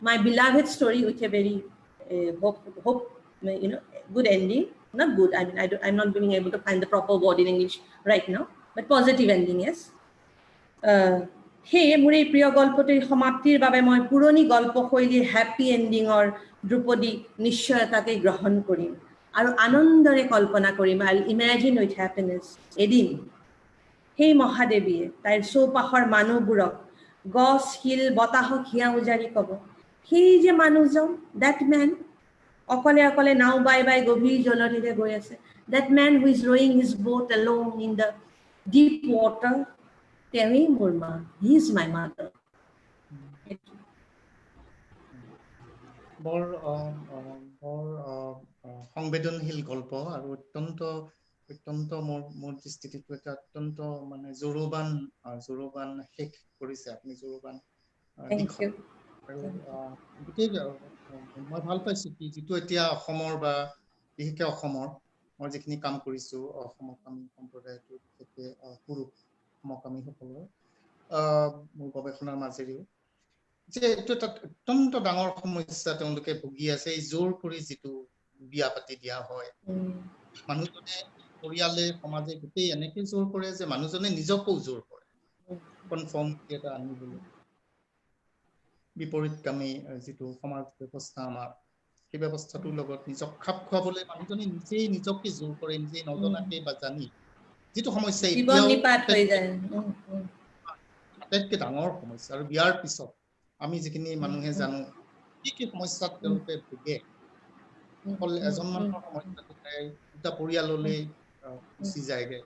my beloved story with a very hope good ending. Not good, I mean I'm not being able to find the proper word in English right now, but positive ending, yes. Hey মোৰ এই প্ৰিয় গল্পটিৰ সমাপ্তিৰ বাবে মই পুৰণি গল্পশৈলীৰ happy এন্ডিংৰ দ্ৰুপদী নিশ্চয়তাকে গ্ৰহণ কৰিম আৰু আনন্দৰে কল্পনা কৰিম. I'll imagine with happiness এদিন সেই মহাদেৱীয়ে তাইৰ চৌপাশৰ মানুহবোৰক গছ শিল বতাহক হিয়া উজাৰি ক'ব সেই যে মানুহজন that man অকলে অকলে নাও বাই বাই গভীৰ জলধিৰে গৈ আছে that man who is rowing his boat alone in the deep water তেৱেই মোৰ মা he is my mother. বৰ সংবেদনশীল গল্প আৰু অত্যন্ত মোৰ দৃষ্টিত এটা অত্যন্ত মানে জোৰবান শেষ কৰিছে আপুনি জোৰবান আৰু গোটেই মই ভাল পাইছো কি যিটো এতিয়া অসমৰ বা বিশেষকৈ অসমৰ মই যিখিনি কাম কৰিছো অসমকামী সম্প্ৰদায়টো বিশেষকৈ পুৰুষ সমকামীসকলৰ মোৰ গৱেষণাৰ মাজেৰেও যে এইটো এটা অত্যন্ত ডাঙৰ সমস্যা তেওঁলোকে ভুগি আছে এই জোৰ কৰি যিটো বিয়া পাতি দিয়া হয় মানুহজনে পৰিয়ালে সমাজে গোটেই এনেকৈ জোৰ কৰে যে মানুহজনে নিজকো জোৰ কৰে কনফৰ্ম এটা আনিবলৈ বিপৰীতকামী যিটো সমাজ ব্যৱস্থা আমাৰ সেই ব্যৱস্থাটোৰ লগত নিজক খাপ খুৱাবলৈ মানুহজনে নিজেই নিজকে জোৰ কৰে নিজেই নজনাকে বা জানি যিটো সমস্যা জীৱন নিপাত হৈ যায় আটাইতকৈ ডাঙৰ সমস্যা আৰু বিয়াৰ পিছত আমি যিখিনি মানুহে জানো কি কি সমস্যাত তেওঁলোকে ভোগে এজন মানুহৰ সমস্যাটো দুটা পৰিয়াললৈ গুচি যায়গে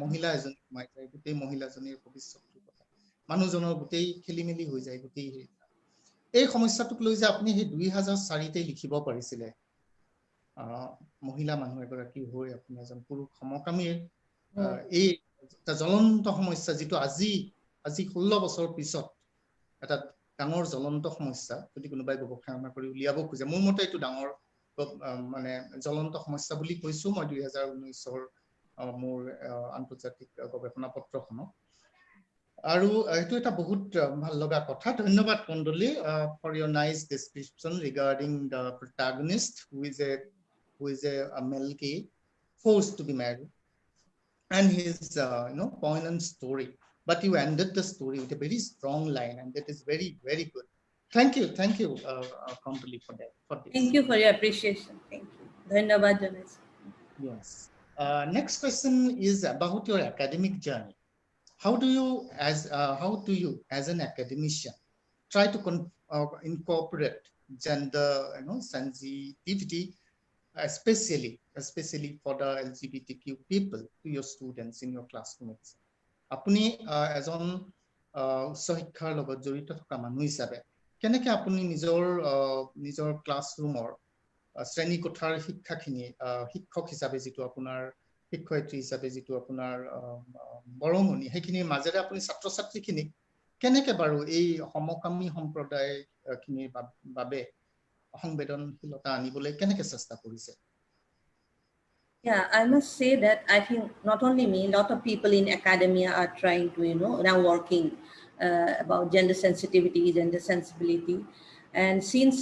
মহিলা এজনী সোমাই যায় গোটেই মহিলাজনীৰ ভৱিষ্যতৰ কথা মানুহজনৰ গোটেই খেলি মেলি হৈ যায় গোটেই এই সমস্যাটোক লৈ যে আপুনি সেই 2004তে লিখিব পাৰিছিলে মহিলা মানুহ এগৰাকী হৈ আপুনি এজন পুৰুষ সমকামীৰ এই এটা জ্বলন্ত সমস্যা যিটো আজি 16 বছৰ পিছত এটা ডাঙৰ জ্বলন্ত সমস্যা যদি কোনোবাই গৱেষণা কৰি উলিয়াব খোজে মোৰ মতে এইটো ডাঙৰ মানে জ্বলন্ত সমস্যা বুলি কৈছো মই 2019ৰ মোৰ আন্তৰ্জাতিক গৱেষণা পত্ৰখনক আৰু এইটো এটা বহুত ভাল লগা কথা ধন্যবাদ Kandali for your nice description regarding the protagonist who is a male gay forced to be married and his poignant story but you ended the story with a very strong line and that is very very good thank you Kondoli for that thank you for your appreciation thank you dhanyabad janaisu yes next question is about your academic journey how do you as an academician try to incorporate gender sensitivity especially for the LGBTQ people to your students in your classrooms আপুনি এজন উচ্চ শিক্ষাৰ লগত জড়িত থকা মানুহ হিচাপে কেনেকৈ আপুনি নিজৰ ক্লাছৰুমৰ শ্ৰেণী কোঠাৰ শিক্ষাখিনি শিক্ষক হিচাপে যিটো আপোনাৰ শিক্ষয়িত্ৰী হিচাপে যিটো আপোনাৰ বৰঙণি সেইখিনিৰ মাজেৰে আপুনি ছাত্ৰ ছাত্ৰীখিনিক কেনেকৈ বাৰু এই সমকামী সম্প্ৰদায় খিনিৰ বাবে সংবেদনশীলতা আনিবলৈ কেনেকৈ চেষ্টা কৰিছে Yeah, I must say that I think not only me, a lot of people in academia are trying to, now working about gender sensitivity, gender sensibility. And since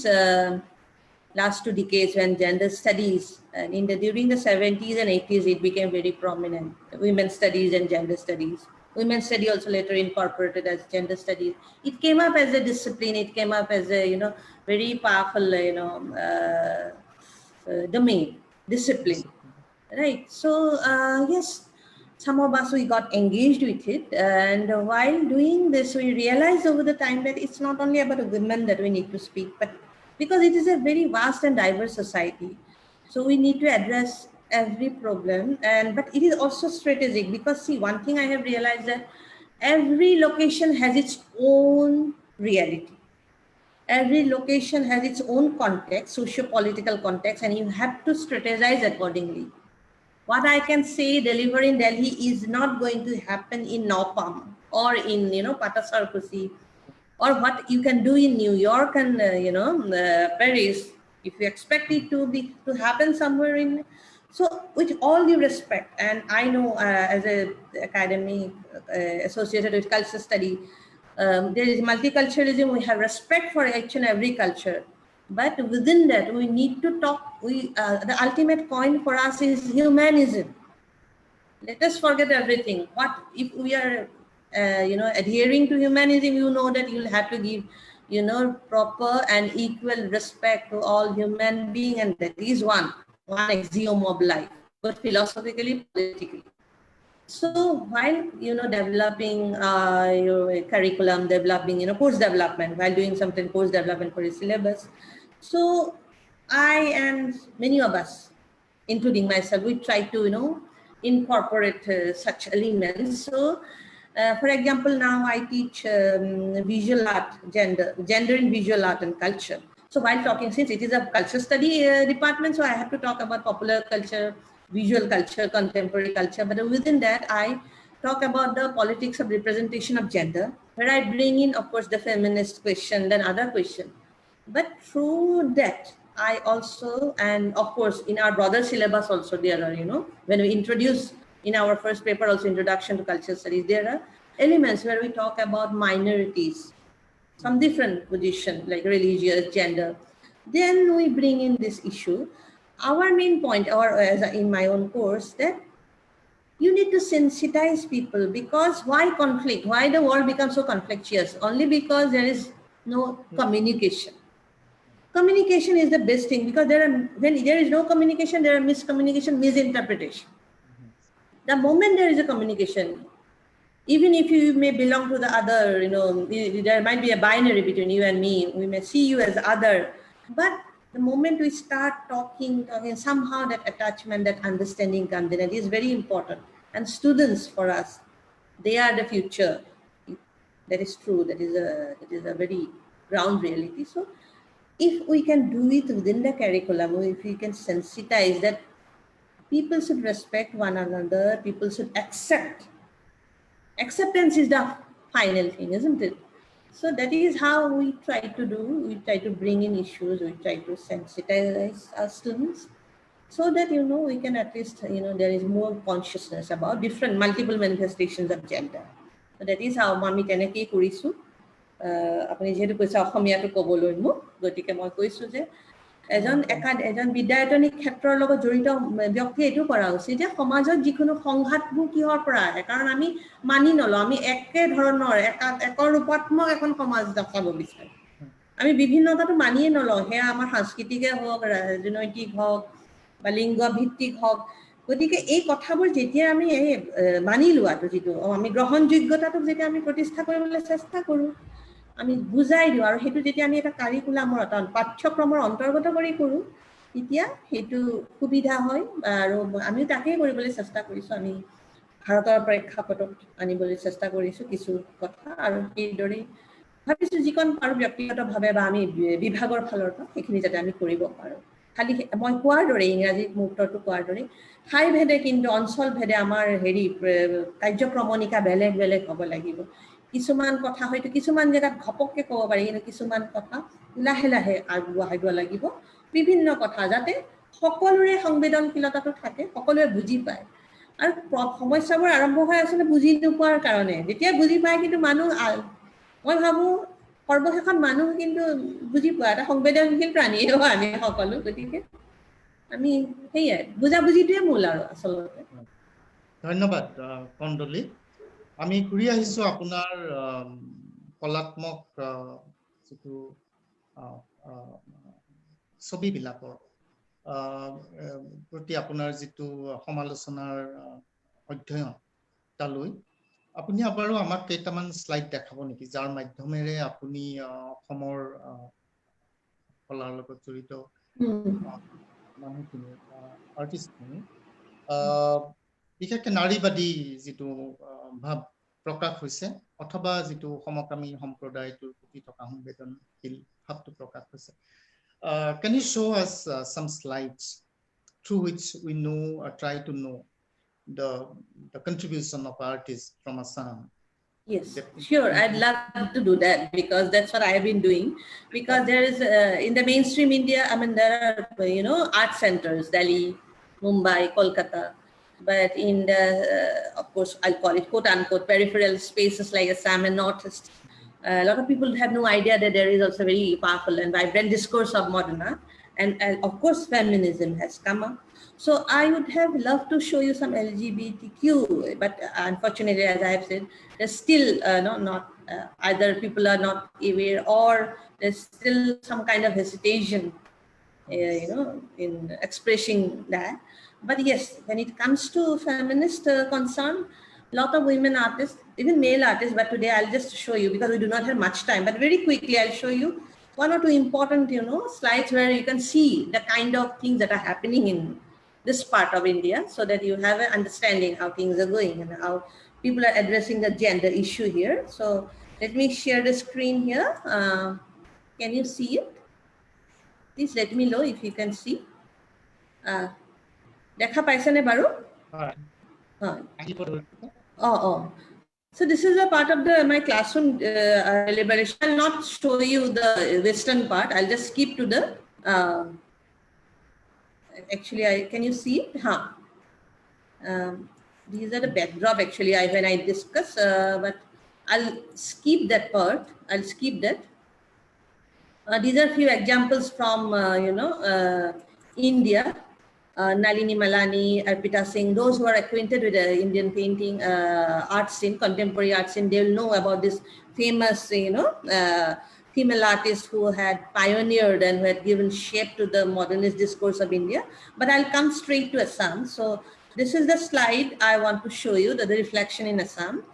last 2 decades when gender studies, and during the 70s and 80s, it became very prominent, women's studies and gender studies. Women's study also later incorporated as gender studies. It came up as a discipline, it came up as a, very powerful, domain, discipline. Right. So, yes, some of us, we got engaged with it. And while doing this, we realized over the time that it's not only about women that we need to speak, but because it is a very vast and diverse society. So we need to address every problem. But it is also strategic because, see, one thing I have realized that every location has its own reality. Every location has its own context, socio-political context, and you have to strategize accordingly. What I can say deliver in Delhi is not going to happen in Naupam or in, Patasarkusi, or what you can do in New York and, Paris. If you expect it to happen somewhere in, so with all due respect, and I know as a academy associated with culture study, there is multiculturalism, we have respect for each and every culture. But within that, we need to talk. The ultimate coin for us is humanism. Let us forget everything. What if we are, adhering to humanism? You know that you'll have to give, proper and equal respect to all human beings, and that is one axiom of life, but philosophically, politically. So while developing your curriculum, developing course development, while doing something course development for your syllabus, so I and many of us, including myself, we try to incorporate such elements. So for example, now I teach visual art, gender in visual art and culture. So while talking, since it is a culture study department, so I have to talk about popular culture, visual culture, contemporary culture, but within that I talk about the politics of representation of gender, where I bring in, of course, the feminist question, then other question. But through that, I also, and of course, in our broader syllabus also, there are, when we introduce in our first paper, also Introduction to Cultural Studies, there are elements where we talk about minorities, some different position like religious, gender. Then we bring in this issue. Our main point, or as in my own course, that you need to sensitize people, because why conflict? Why the world becomes so conflictuous? Only because there is no communication. Communication is the best thing, because when there is no communication, there are miscommunication, misinterpretation. The moment there is a communication, even if you may belong to the other, there might be a binary between you and me. We may see you as other, but the moment we start talking, somehow that attachment, that understanding comes in. It is very important. And students for us, they are the future. That is true. That is a very ground reality. So if we can do it within the curriculum, if we can sensitize that people should respect one another, people should accept. Acceptance is the final thing, isn't it? So that is how we try to do. We try to bring in issues. We try to sensitize our students, so that, we can at least, there is more consciousness about different multiple manifestations of gender. So that is how আমি তেনেকেই কৰিছো। আপুনি যেহেতু কৈছে অসমীয়াটো ক'বলৈ মোক, গতিকে মই কৈছো যে এজন বিদ্যায়তনিক ক্ষেত্ৰৰ লগত জড়িত ব্যক্তি এইটো কৰা উচিত যে সমাজত যিকোনো সংঘাতবোৰ কিহৰ পৰা আহে, কাৰণ আমি মানি নলওঁ, আমি একে ধৰণৰ একৰ ৰূপাত্মক এখন সমাজ দেখাব বিচাৰো। আমি বিভিন্নতাটো মানিয়ে নলওঁ, সেয়া আমাৰ সাংস্কৃতিকে হওক, ৰাজনৈতিক হওক বা লিংগ ভিত্তিক হওক। গতিকে এই কথাবোৰ যেতিয়া আমি মানি লোৱাটো, যিটো আমি গ্ৰহণযোগ্যতাটোক যেতিয়া আমি প্ৰতিষ্ঠা কৰিবলৈ চেষ্টা কৰোঁ, আমি বুজাই দিওঁ, আৰু সেইটো যেতিয়া আমি এটা কাৰিকুলামৰ পাঠ্যক্ৰমৰ অন্তৰ্গত কৰি কৰোঁ, তেতিয়া সেইটো সুবিধা হয়। আৰু আমি তাকেই কৰিবলৈ চেষ্টা কৰিছোঁ। আমি ভাৰতৰ প্ৰেক্ষাপটত আনিবলৈ চেষ্টা কৰিছোঁ কিছু কথা, আৰু সেইদৰেই ভাবিছোঁ যিকণ পাৰোঁ ব্যক্তিগতভাৱে বা আমি বিভাগৰ ফালৰ পৰা সেইখিনি যাতে আমি কৰিব পাৰোঁ। খালি মই কোৱাৰ দৰে, ইংৰাজী মুহূৰ্তটো কোৱাৰ দৰে, ঠাই ভেদে কিন্তু অঞ্চল ভেদে আমাৰ কাৰ্যক্ৰমণিকা বেলেগ বেলেগ হ'ব লাগিব। কিছুমান কথা হয়তো কিছুমান জেগাত ঘপককে ক'ব পাৰি, কিন্তু কিছুমান কথা লাহে লাহে আগবঢ়াব লাগিব। বিভিন্ন কথা যাতে সকলোৰে সংবেদনশীলতাটো থাকে, সকলোৱে বুজি পায়। আৰু সমস্যাবোৰ আৰম্ভ হয় আচলতে বুজি নোপোৱাৰ কাৰণে। যেতিয়া বুজি পায়, কিন্তু মানুহ, মই ভাবোঁ সৰ্বশেষত মানুহ কিন্তু বুজি পোৱা এটা সংবেদনশীল প্ৰাণীয়ে আমি সকলো। গতিকে আমি সেয়াই বুজাবুজিটোৱে মূল আৰু আচলতে। ধন্যবাদ কন্দলী। আমি ঘূৰি আহিছো আপোনাৰ কলাত্মক যিটো ছবিবিলাকৰ প্ৰতি আপোনাৰ যিটো সমালোচনাৰ অধ্যয়ন তালৈ। আপুনি বাৰু আমাক কেইটামান শ্লাইড দেখাব নেকি, যাৰ মাধ্যমেৰে আপুনি অসমৰ কলাৰ লগত জড়িত মানুহখিনি, আৰ্টিষ্টখিনি, বিশেষকৈ নাৰীবাদী যিটো ভাৱ প্ৰকাশ হৈছে, অথবা যিটো সমকামী সম্প্ৰদায়টোৰ প্ৰতি থকা সংবেদনশীল ভাৱটো প্ৰকাশ হৈছে। Can you show us some slides through which we know or try to know the contribution of artists from Assam? Yes, sure. I'd love to do that, because that's what I have been doing. Because there is, in the mainstream India, I mean, there are, art centers, Delhi, Mumbai, Kolkata. But in the, of course, I'll call it quote unquote peripheral spaces like Assam and Northeast, a lot of people have no idea that there is also very powerful and vibrant discourse of modern art. And of course, feminism has come up. So I would have loved to show you some LGBTQ, but unfortunately, as I have said, there's still either people are not aware, or there's still some kind of hesitation, in expressing that. But yes, when it comes to feminist concern, a lot of women artists, even male artists, but today I'll just show you, because we do not have much time, but very quickly I'll show you one or two important, slides where you can see the kind of things that are happening in this part of India, so that you have an understanding how things are going and how people are addressing the gender issue here. So let me share the screen here. Can you see it? Please let me know if you can see. Dekha paisa ne baru? So this is a part of my classroom deliberation. I'll not show you the Western part. I'll just skip to the, actually, can you see it? These are the backdrop actually when I discuss, but I'll skip that part. I'll skip that. These are few examples from, India. Nalini Malani, Arpita Singh, those who are acquainted with the Indian painting art scene, contemporary art scene, they'll know about this famous, female artist who had pioneered and who had given shape to the modernist discourse of India. But I'll come straight to Assam. So this is the slide I want to show you, the reflection in Assam.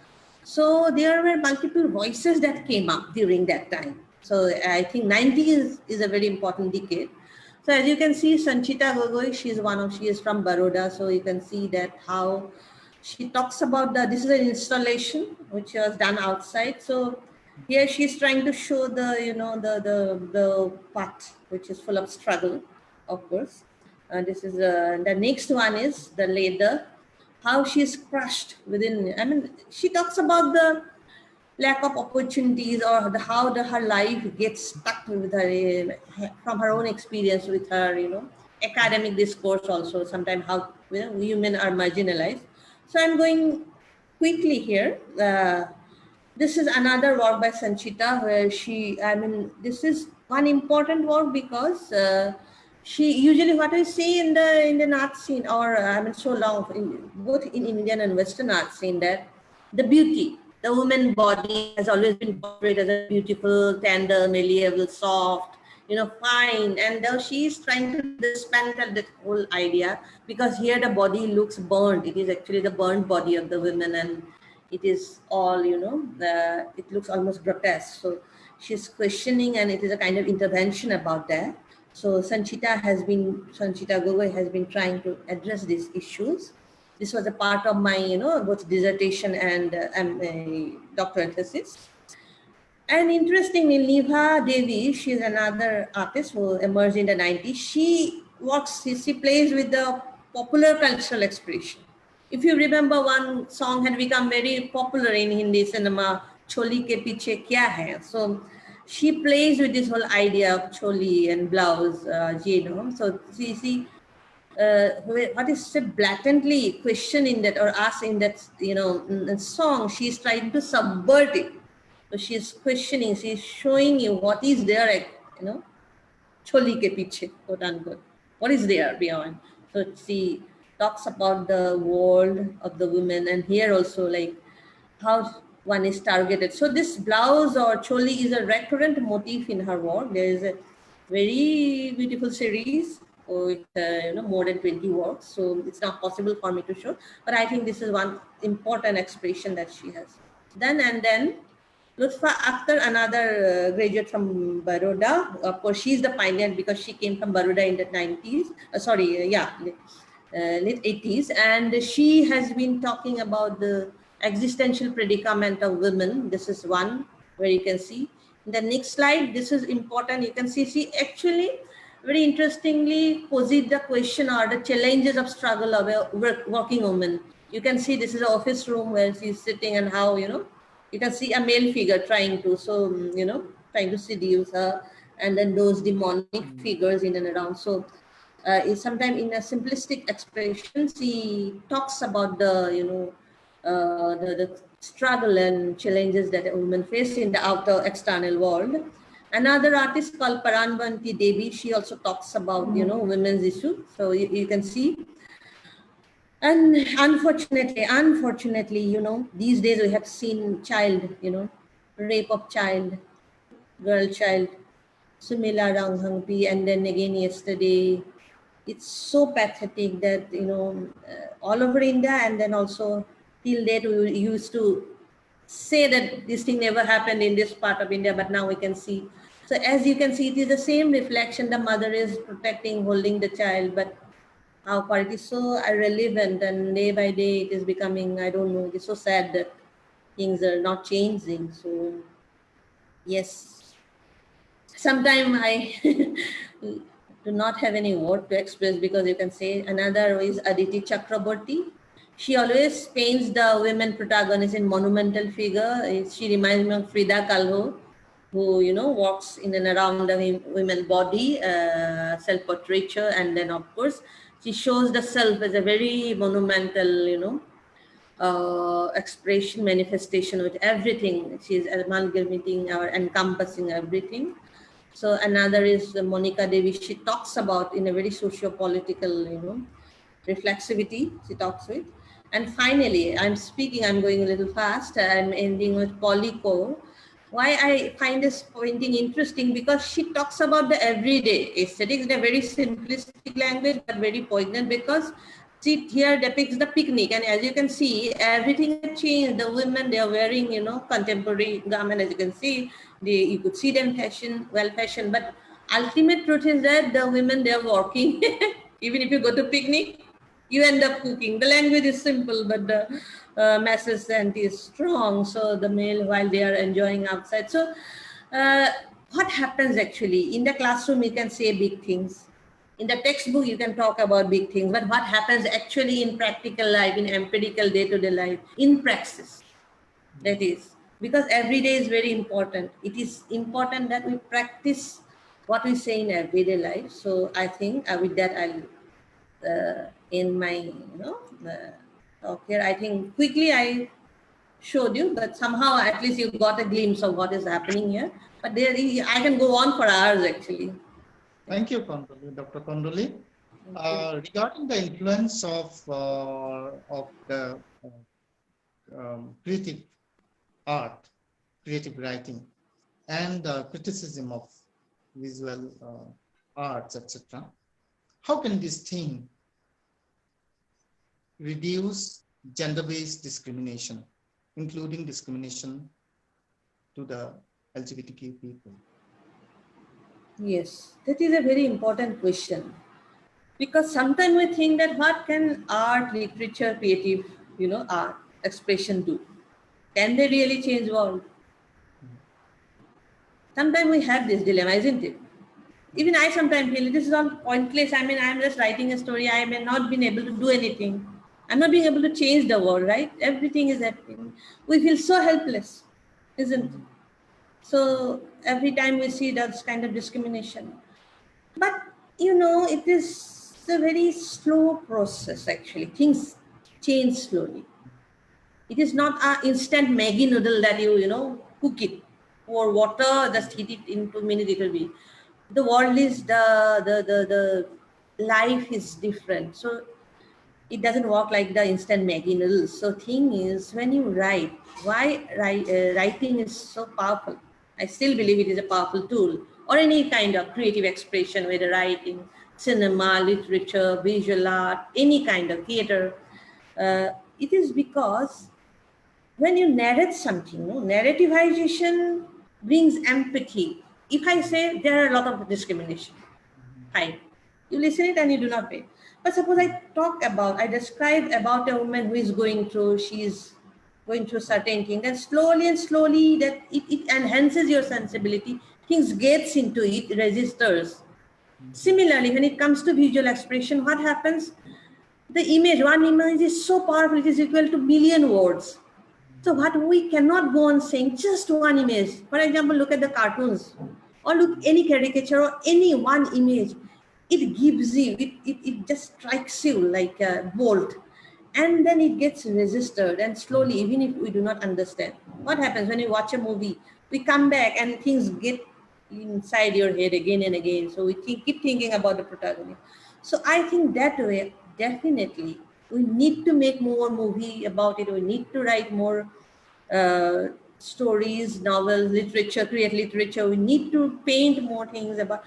So there were multiple voices that came up during that time. So I think 90s is a very important decade. So as you can see, Sanchita Gogoi, she is from Baroda. So you can see that how she talks about this is an installation which was done outside. So here she's trying to show the, the path, which is full of struggle, of course. This is the next one is the leather, how she's crushed within. I mean, she talks about the lack of opportunities or how her life gets stuck with her from her own experience with her, academic discourse also, sometimes how women are marginalized. So I'm going quickly here. This is another work by Sanchita where this is one important work because she usually what I see in the Indian art scene or so long, both in Indian and Western art scene, that the beauty, the woman body has always been portrayed as a beautiful, tender, malleable, soft, fine. And now she is trying to dismantle that whole idea because here the body looks burnt. It is actually the burnt body of the women, and it is all, it looks almost grotesque. So she's questioning, and it is a kind of intervention about that. So Sanchita Gogoi has been trying to address these issues. This was a part of my, both dissertation and doctoral thesis. And interestingly, Nibha Devi, she's another artist who emerged in the 90s. She plays with the popular cultural expression. If you remember, one song had become very popular in Hindi cinema, Choli ke piche kya hai? So she plays with this whole idea of choli and blouse, So see, what is said blatantly questioned in that or asked in that, song, she's trying to subvert it. So she's questioning, she's showing you what is there, choli ke piche, quote unquote. What is there beyond? So she talks about the world of the women, and here also like how one is targeted. So this blouse or choli is a recurrent motif in her work. There is a very beautiful series with more than 20 works. So it's not possible for me to show, but I think this is one important expression that she has done. And then Lutfa Akhtar, another graduate from Baroda. Of course, she's the pioneer because she came from Baroda in the 90s. Late 80s. And she has been talking about the existential predicament of women. This is one where you can see. In the next slide, this is important. You can see she actually very interestingly posed the question or the challenges of struggle of a working woman. You can see this is an office room where she's sitting, and how, you can see a male figure trying to, trying to seduce her, and then those demonic figures in and around. So sometimes in a simplistic expression, she talks about the, the struggle and challenges that a woman face in the outer external world. Another artist called Paranvanti Devi, she also talks about, women's issue. So you can see. And unfortunately, these days we have seen child, rape of child, girl child, Sumila Ranghangpi, and then again yesterday. It's so pathetic that, all over India, and then also till date we used to say that this thing never happened in this part of India, but now we can see. So as you can see, it is the same reflection. The mother is protecting, holding the child, but how far it is so irrelevant, and day by day it is becoming, I don't know, it's so sad that things are not changing. So yes, sometimes I do not have any word to express, because you can say another is Aditi Chakraborty. She always paints the women protagonists in monumental figure. She reminds me of Frida Kahlo, who walks in and around the women body, self-portraiture, and then of course she shows the self as a very monumental, expression, manifestation with everything. She's amalgamating or encompassing everything. So another is Monica Devi. She talks about in a very socio-political, reflexivity she talks with. And finally, I'm going a little fast. I'm ending with Polly Kaur. Why I find this painting interesting, because she talks about the everyday aesthetics in a very simplistic language, but very poignant, because she here depicts the picnic. And as you can see, everything has changed. The women, they are wearing, contemporary garment, as you can see. You could see them well fashioned, but ultimate truth is that the women, they are working. Even if you go to picnic, you end up cooking. The language is simple, but the message sent is strong. So the male, while they are enjoying outside. So what happens actually in the classroom, you can say big things. In the textbook, you can talk about big things, but what happens actually in practical life, in empirical day-to-day life, in praxis, that is, because every day is very important. It is important that we practice what we say in everyday life. So I think with that, I'll in my talk here. I think quickly I showed you, but somehow at least you got a glimpse of what is happening here. But I can go on for hours actually. Thank you, Dr. Kondoli. Regarding the influence of the creative art, creative writing, and criticism of visual arts, etc., how can this thing reduce gender-based discrimination, including discrimination to the LGBTQ people? Yes, that is a very important question, because sometimes we think that what can art, literature, creative, art, expression do? Can they really change world? Sometimes we have this dilemma, isn't it? Even I sometimes feel this is all pointless. I mean, I'm just writing a story. I may not been able to do anything. I'm not being able to change the world, right? Everything is happening. We feel so helpless, isn't it? So every time we see that kind of discrimination. But, it is a very slow process, actually. Things change slowly. It is not an instant Maggi noodle that cook it or water, just heat it in 2 minutes, it will be. The world is the life is different. So it doesn't work like the instant Maggi noodles. So thing is, when you write, why writing is so powerful? I still believe it is a powerful tool, or any kind of creative expression, whether writing, cinema, literature, visual art, any kind of theater. It is because when you narrate something, narrativization brings empathy. If I say there are a lot of discrimination, fine. You listen it and you do not pay. But suppose I describe about a woman who is she's going through certain things, and slowly that it enhances your sensibility, things gets into it, registers. Similarly, when it comes to visual expression, what happens? One image is so powerful, it is equal to million words. So what we cannot go on saying just one image. For example, look at the cartoons or look any caricature or any one image. It gives you, it just strikes you like a bolt. And then it gets registered, and slowly, even if we do not understand. What happens when you watch a movie? We come back and things get inside your head again and again. So we keep thinking about the protagonist. So I think that way, definitely, we need to make more movie about it. We need to write more stories, novels, literature, create literature. We need to paint more things about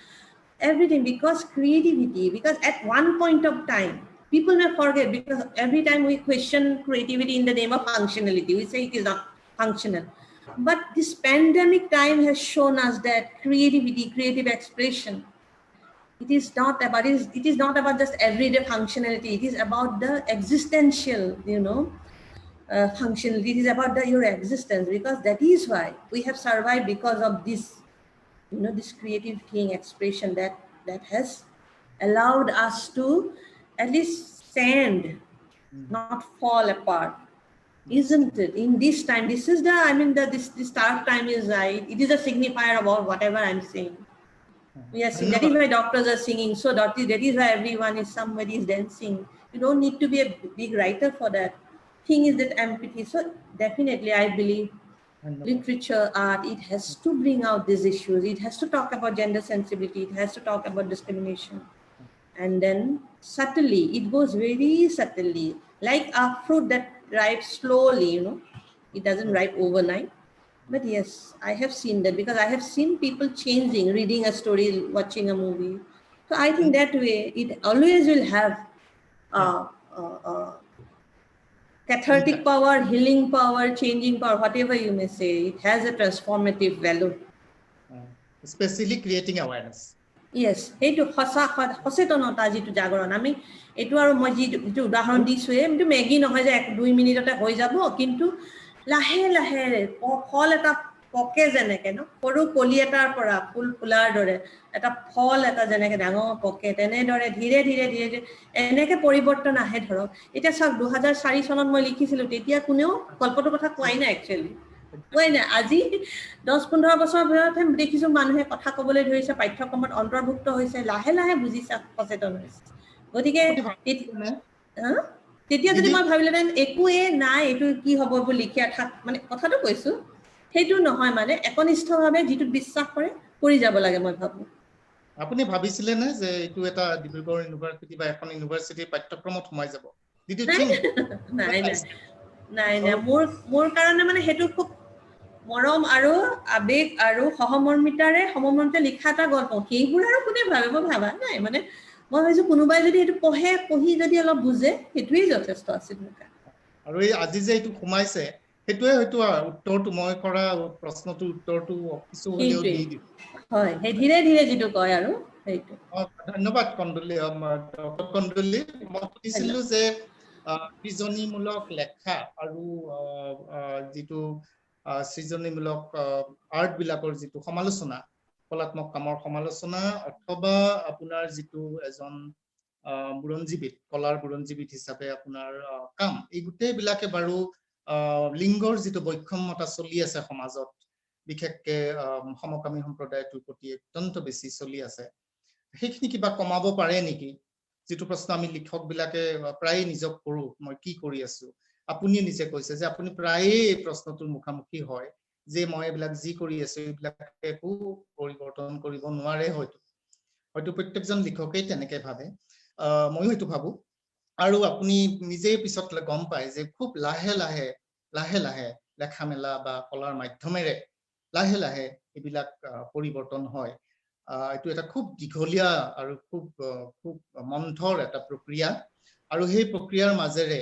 everything, because creativity, because at one point of time, people may forget, because every time we question creativity in the name of functionality, we say it is not functional. But this pandemic time has shown us that creativity, creative expression, it is not about just everyday functionality. It is about the existential, functionality. It is about your existence, because that is why we have survived, because of this, this creative thing, expression that has allowed us to at least stand, not fall apart. Isn't it? In this time, this is this dark time is right. It is a signifier about whatever I'm saying. We are singing. That is why doctors are singing. So that is why somebody is dancing. You don't need to be a big writer for that. Thing is that empathy. So definitely, I believe literature, art, it has to bring out these issues. It has to talk about gender sensibility. It has to talk about discrimination. And then subtly, it goes very subtly, like a fruit that ripes slowly, you know. It doesn't ripe overnight. But yes, I have seen that because I have seen people changing, reading a story, watching a movie. So I think that way, it always will have cathartic power, healing power, changing power, whatever you may say. It has a transformative value. Especially creating awareness. Yes, সেইটো সচেতনতা যেটো জাগৰণ আমি এটো আৰু মই যেটো উদাহৰণ দিছো এটো মেগি নহয় যে 1-2 মিনিটতে হৈ যাব কিন্তু লাহে লাহে ফল এটা পকে যেনেকে ন সৰু কলি এটাৰ পৰা ফুল ফুলাৰ দৰে এটা ফল এটা যেনেকে ডাঙৰ পকে তেনে দৰে ধীৰে ধীৰে ধীৰে এনেকে পৰিৱৰ্তন আহে ধৰক এটা সব 2004 চনত মই লিখিছিলো তেতিয়া কোনেও গল্পটোৰ কথা কোৱাই না একচুয়ালি কোৱাই না আজি 10-15 বছৰ ভিতৰত দেখিছো মানুহে কথা ক'বলৈ ধৰিছে পাঠ্যক্ৰমত অন্তৰ্ভুক্ত হৈছে লাহে লাহে বুজিছা সচেতন হৈছে গতিকে তেতিয়া যদি মই ভাবিলেন একোৱে নাই এটো কি হ'ব বুলি লিখা থাক মানে কথাটো কৈছো সেইটো নহয় মানে একনিষ্ঠভাৱে যেটো বিশ্বাস কৰে কৰি যাব লাগে মই ভাবো আপুনি ভাবিছিলে নে যে এটো এটা ডিব্ৰুগড় ইউনিভাৰ্চিটি বা এখন ইউনিভাৰ্চিটিৰ পাঠ্যক্ৰমত সোমাই যাব ডিড ইউ থিংক নাই নাই মোৰ কাৰণে মানে হেতু খুব মৰম আৰু আবেগ আৰু সহমৰ্মিতাৰে সমমন্ত্ৰে লিখা এটা গল্প সেইবোৰ আৰু কোনে ভাবে মই ভাবা নাই মানে মই ভাবিছো কোনোবাই যদি এটো পঢ়ি যদি অলপ বুজে হেতুই যথেষ্ট আছিল আৰু এই আজি যে এটো সোমাইছে হেতুৱে হয়তো উত্তৰটো মই কৰা প্ৰশ্নটোৰ উত্তৰটো কিছু হলেও দি দিও হয় হে ধীৰে ধীৰে যেটো কয় আৰু সেইটো ধন্যবাদ কণ্ডলী মই সুধিছিলো যে সৃজনীমূলক লেখা আৰু যেটো সৃজনীমূলক আৰ্ট বিলাকৰ যেটো সমালোচনা কলাত্মক কামৰ সমালোচনা অথবা আপোনাৰ যেটো এজন বুৰঞ্জীবিদ কলাৰ বুৰঞ্জীবিদ হিচাপে আপোনাৰ কাম এই গুটেই বিলাকে বাৰু লিংগৰ যেটো বৈষম্যতা চলি আছে সমাজত বিশেষকে সমকামী সম্প্ৰদায়টোৰ প্ৰতি অত্যন্ত বেছি চলি আছে সেইখিনি কিবা কমাব পাৰে নেকি যেটো প্ৰশ্ন আমি লিখক বিলাকে প্ৰায় নিজক কৰো মই কি কৰি আছো আপুনি নিজে কৈছে যে আপুনি প্ৰায় এই প্ৰশ্নটোৰ মুখামুখি হয় যে মই এবিলাক যি কৰি আছো এবিলাক একো পৰিৱৰ্তন কৰিব নোৱাৰে হয়তো প্ৰত্যেকজন লিখকেই তেনেকৈ ভাবে মই হয়তো ভাবো আৰু আপুনি নিজে পিছত গম পায় যে খুব লাহে লাহে লেখা মেলা বা কলাৰ মাধ্যমেৰে লাহে লাহে এবিলাক পৰিৱৰ্তন হয় এটো এটা খুব দীঘলীয়া আৰু খুব মন্থৰ এটা প্ৰক্ৰিয়া আৰু সেই প্ৰক্ৰিয়াৰ মাজেৰে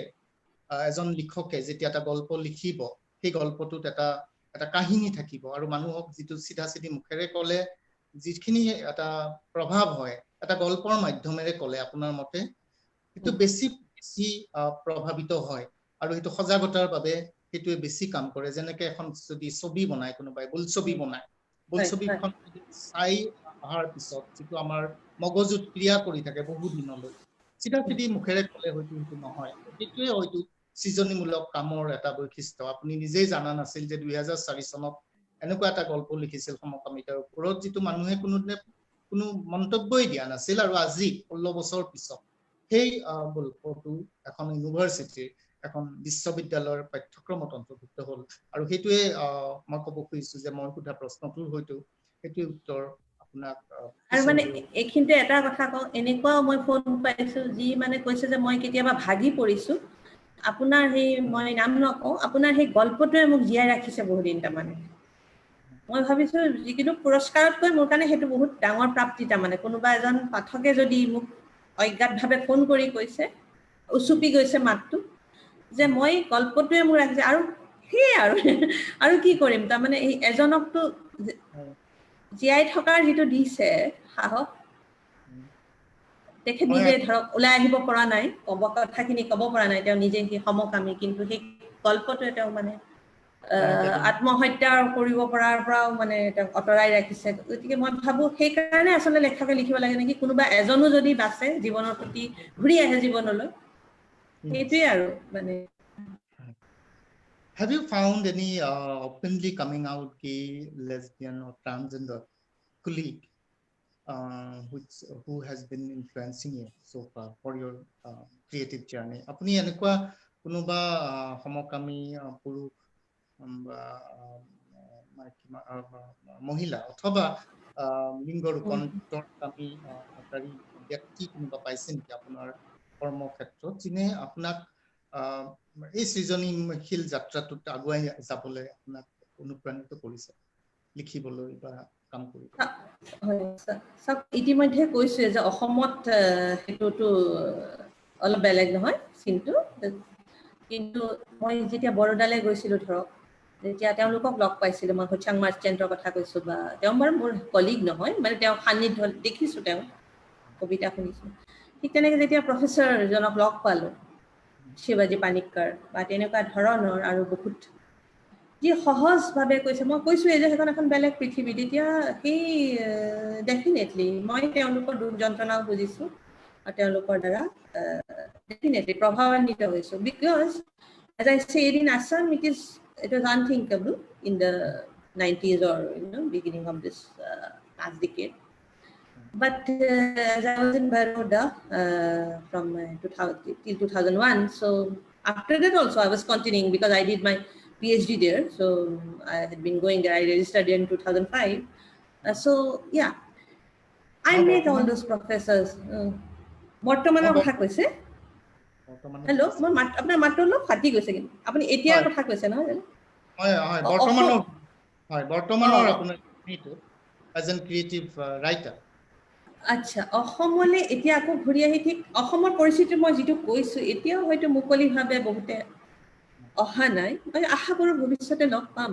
এজন লিখকে যেতিয়া এটা গল্প লিখিব সেই গল্পটোত এটা কাহিনী থাকিব আৰু মানুহক যেটো সিধা সিধি মুখেৰে ক'লে যিখিনি এটা প্ৰভাৱ হয় এটা গল্পৰ মাধ্যমেৰে ক'লে আপোনাৰ মতে এটো বেছি প্ৰভাৱিত হয় আৰু এটো সজাগতাৰ বাবে এটোৱে বেছি কাম কৰে যেনেকে এখন যদি ছবি বনায় কোনোবাই বোলছবি বনায় বোলছবিখন চাই অহাৰ পিছত যেটো আমাৰ মগজুত ক্ৰিয়া কৰি থাকে বহু দিনলৈ সিধা সিধি মুখেৰে ক'লে হয়তো সেইটো নহয় এটোৱে হয়তো সৃজনীমূলক কামৰ এটা বৈশিষ্ট্য আপুনি নিজেই জানা নাছিল যে 2004 চনত এনেকুৱা এটা গল্প লিখিছিল সমকামিতাৰ ওপৰত যেটো মানুহে কোনো মন্তব্যই দিয়া নাছিল আৰু আজি 16 বছৰ পিছত সেই গল্পটো এখন ইউনিভাৰ্চিটিৰ এখন বিশ্ববিদ্যালয়ৰ পাঠ্যক্ৰমত অন্তৰ্ভুক্ত হ'ল আৰু হেতুৱে মই ক'ব খুজিছো যে মই সোধা প্ৰশ্নটোৰ হয়তো হেতু উত্তৰ আপোনাক আৰু মানে এখিনতে এটা কথা কওঁ এনেকুৱা মই ফোন পাইছো যি মানে কৈছে যে মই কেতিয়াবা ভাগি পৰিছো আপোনাৰ সেই মই নাম নকওঁ আপোনাৰ সেই গল্পটোৱে মোক জিয়াই ৰাখিছে বহুত দিন তাৰমানে মই ভাবিছো যিকিনো পুৰস্কাৰতকৈ মোৰ কাৰণে হেতু বহুত ডাঙৰ প্ৰাপ্তি তাৰমানে কোনোবা এজন পাঠকে যদি মোক অজ্ঞাতভাৱে ফোন কৰি কৈছে উচুপি গৈছে মাতটো যে মই গল্পটোৱে মোৰ ৰাখিছে আৰু সেই আৰু কি কৰিম তাৰমানে এই এজনকটো জিয়াই থকাৰ যেটো দিছে সাহস তেখেত নিজে ধৰক ওলাই আহিব পৰা নাই কথাখিনি ক'ব পৰা নাই তেওঁ নিজে কি সমকামী কিন্তু সেই গল্পটোৱে তেওঁ মানে আত্মহত্যা কৰিব পৰাৰ পৰাও মানে তেওঁ অতৰাই ৰাখিছে গতিকে মই ভাবো সেই কাৰণে আসলে লেখকে লিখিব লাগে নেকি কোনোবা এজনো যদি বাছে জীৱনৰ প্ৰতি ঘূৰি আহে জীৱনলৈ সেইটোৱে আৰু মানে Have you found any openly coming out gay, lesbian or transgender colleague who has been influencing you so far for your creative journey? Apuni enekwa kunuba সমকামী পুৰুষ মহিলা অথবা লিংগ ৰূপান্তৰকামী ব্যক্তি কোনোবা পাইছে নেকি আপোনাৰ কৰ্মক্ষেত্ৰত যিনে আপোনাক এই সৃজনীশীল যাত্ৰাটোত আগুৱাই যাবলৈ আপোনাক অনুপ্ৰাণিত কৰিছে লিখিবলৈ বা কাম কৰিবলৈ? হয় সব ইতিমধ্যে কৈছে যে অসমত হেতুটো অলপ বেলেগ নহয় চিনটো, কিন্তু মই যেতিয়া বৰোদালৈ গৈছিলোঁ ধৰক, যেতিয়া তেওঁলোকক লগ পাইছিলোঁ, মই হোচাং মাৰ্চেণ্টৰ কথা কৈছোঁ, বা তেওঁ বাৰু মোৰ কলিগ নহয়, মানে তেওঁ সান্নিধ্য দেখিছোঁ, তেওঁ কবিতা শুনিছোঁ। ঠিক তেনেকৈ যেতিয়া প্ৰফেচৰজনক লগ পালোঁ, শিৱাজী পানিক্কাৰ বা তেনেকুৱা ধৰণৰ আৰু বহুত যি সহজভাৱে কৈছে, মই কৈছোঁ এই যে সেইখন এখন বেলেগ পৃথিৱী, তেতিয়া সেই ডেফিনেটলি মই তেওঁলোকৰ দুখ যন্ত্ৰণাও বুজিছোঁ আৰু তেওঁলোকৰ দ্বাৰা definitely প্ৰভাৱান্বিত হৈছোঁ, because as I said in Assam, it was unthinkable in the 90s or beginning of this past decade. But as I was in Baroda from 2000 till 2001, so after that also I was continuing because I did my PhD there, so I had been going there. I registered in 2005. So yeah, I met all those professors. বৰ্তমানৰ কথা কৈছে? Hello', মই আপোনাৰ মাতটো অলপ ফাটি গৈছে, কিন্তু আপুনি এতিয়াৰ কথা কৈছে নহয় জানো? হয়, বৰ্তমানৰ আপোনাৰ as a creative writer. আচ্ছা, অসমলৈ এতিয়া আকৌ ঘূৰি আহি ঠিক অসমৰ পৰিস্থিতি মই যিটো কৈছোঁ, এতিয়াও হয়তো মুকলিভাৱে বহুতে অহা নাই। মই আশা কৰোঁ ভৱিষ্যতে লগ পাম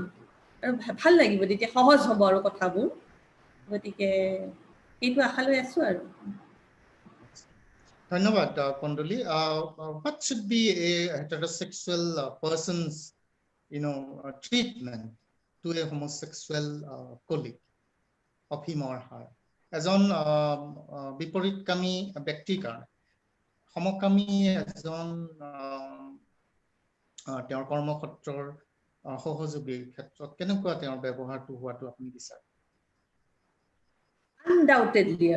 আৰু ভাল লাগিব, তেতিয়া সহজ হ'ব আৰু কথাবোৰ, গতিকে সেইটো আশা লৈ আছোঁ আৰু। ধন্যবাদ Kandali. What should be a heterosexual person's treatment to a homosexual colleague of him or her? এজন বিপৰীতকামী ব্যক্তিৰ কাৰণে সমকামী এজন তেওঁৰ কৰ্মক্ষেত্ৰৰ সহযোগীৰ ক্ষেত্ৰত কেনেকুৱা তেওঁৰ ব্যৱহাৰটো হোৱাটো আপুনি বিচাৰে? Undoubtedly,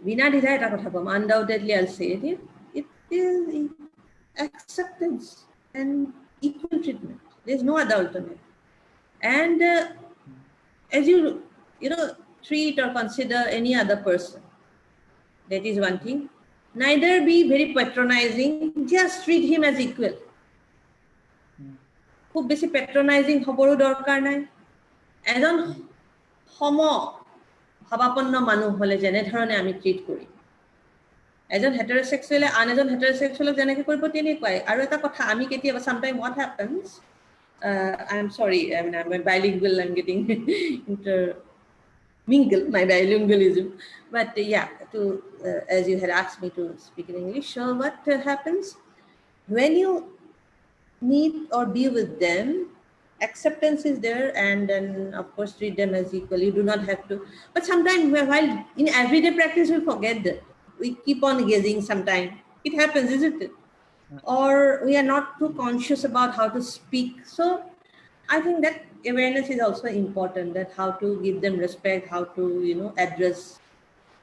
বিনা দ্বিধাই এটা কথা ক'ম, undoubtedly I'll say it is acceptance and equal treatment. There's no other alternate. And as you treat or consider any other person, that is one thing. Neither be very patronizing, just treat him as equal. খুব বেছি পেট্ৰনাইজিং হ'বৰো দৰকাৰ নাই। এজন ভাৱাপন্ন মানুহ হ'লে যেনেধৰণে আমি treat কৰিম, এজন হেটাৰোসেক্সুৱেলে আন এজন হেটাৰোসেক্সুৱেলক যেনেকৈ কৰিব তেনেকুৱাই। আৰু এটা কথা, আমি কেতিয়াবা sometimes what happens, I'm sorry, I'm bilingual, I'm getting intermingle my bilingualism, but yeah, as you had asked me to speak in English, so what happens when you meet or be with them, acceptance is there, and then of course treat them as equal. You do not have to, but sometimes while in everyday practice we forget that, we keep on gazing. Sometimes it happens, isn't it? Or we are not too conscious about how to speak. So I think that awareness is also important, that how to give them respect, how to address.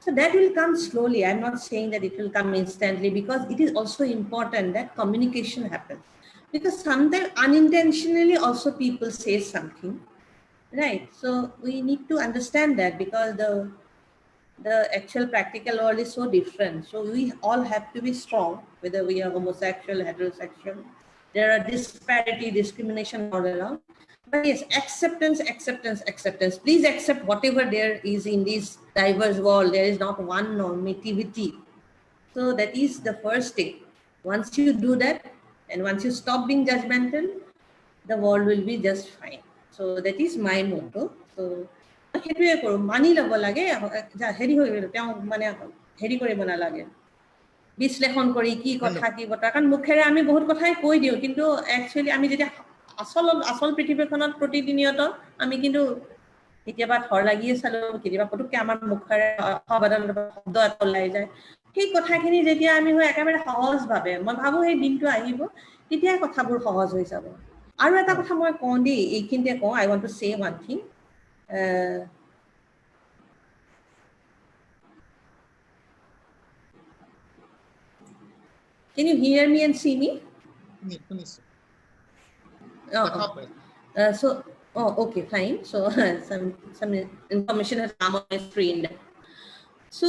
So that will come slowly. I'm not saying that it will come instantly, because it is also important that communication happens. Because sometimes unintentionally also people say something, right? So we need to understand that, because the actual practical world is so different. So we all have to be strong, whether we are homosexual, heterosexual. There are disparity, discrimination all around. But yes, acceptance. Please accept whatever there is in this diverse world. There is not one normativity. So that is the first step. Once you do that, and once you stop being judgmental, the world will be just fine. So that is my motto. So সেইটোৱে কৰোঁ, মানি ল'ব লাগে, হেৰি কৰিব নালাগে বিশ্লেষণ কৰি কি কথা কি বতৰা, কাৰণ মুখেৰে আমি বহুত কথাই কৈ দিওঁ, কিন্তু একচুৱেলি আমি যেতিয়া আচল পৃথিৱীখনত প্ৰতিদিনিয়ত আমি কিন্তু কেতিয়াবা থৰ লাগিয়ে চালোঁ, কেতিয়াবা পটুককৈ আমাৰ মুখেৰে শব্দ এটা ওলাই যায়। সেই কথাখিনি যেতিয়া আমি একেবাৰে সহজভাৱে, মই ভাবোঁ সেই দিনটো আহিব, তেতিয়াই কথাবোৰ সহজ হৈ যাব। আৰু এটা কথা মই কওঁ দেই, এইখিনিতে কওঁ, I want to say one thing. Can you hear me and see me? So Oh, okay, fine. So some information has come on my screen. So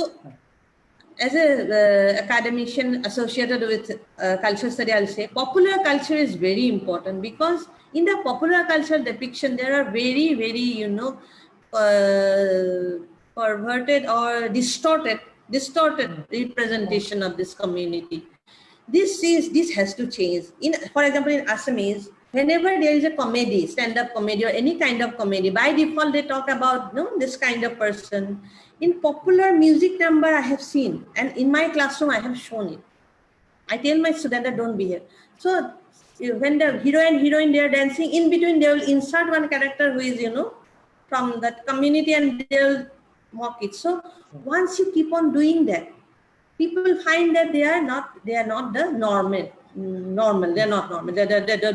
as a academician associated with cultural study, I'll say popular culture is very important, because in the popular cultural depiction there are very, very, perverted or distorted representation of this community. This has to change. For example, in Assamese, whenever there is a comedy, stand-up comedy or any kind of comedy, by default they talk about this kind of person. In popular music number I have seen, and in my classroom I have shown it. I tell my student that don't be here. So when the hero and heroine they are dancing, in between they will insert one character who is from that community, and they'll mock it. So once you keep on doing that, people find that they are not the normal. They are not normal. They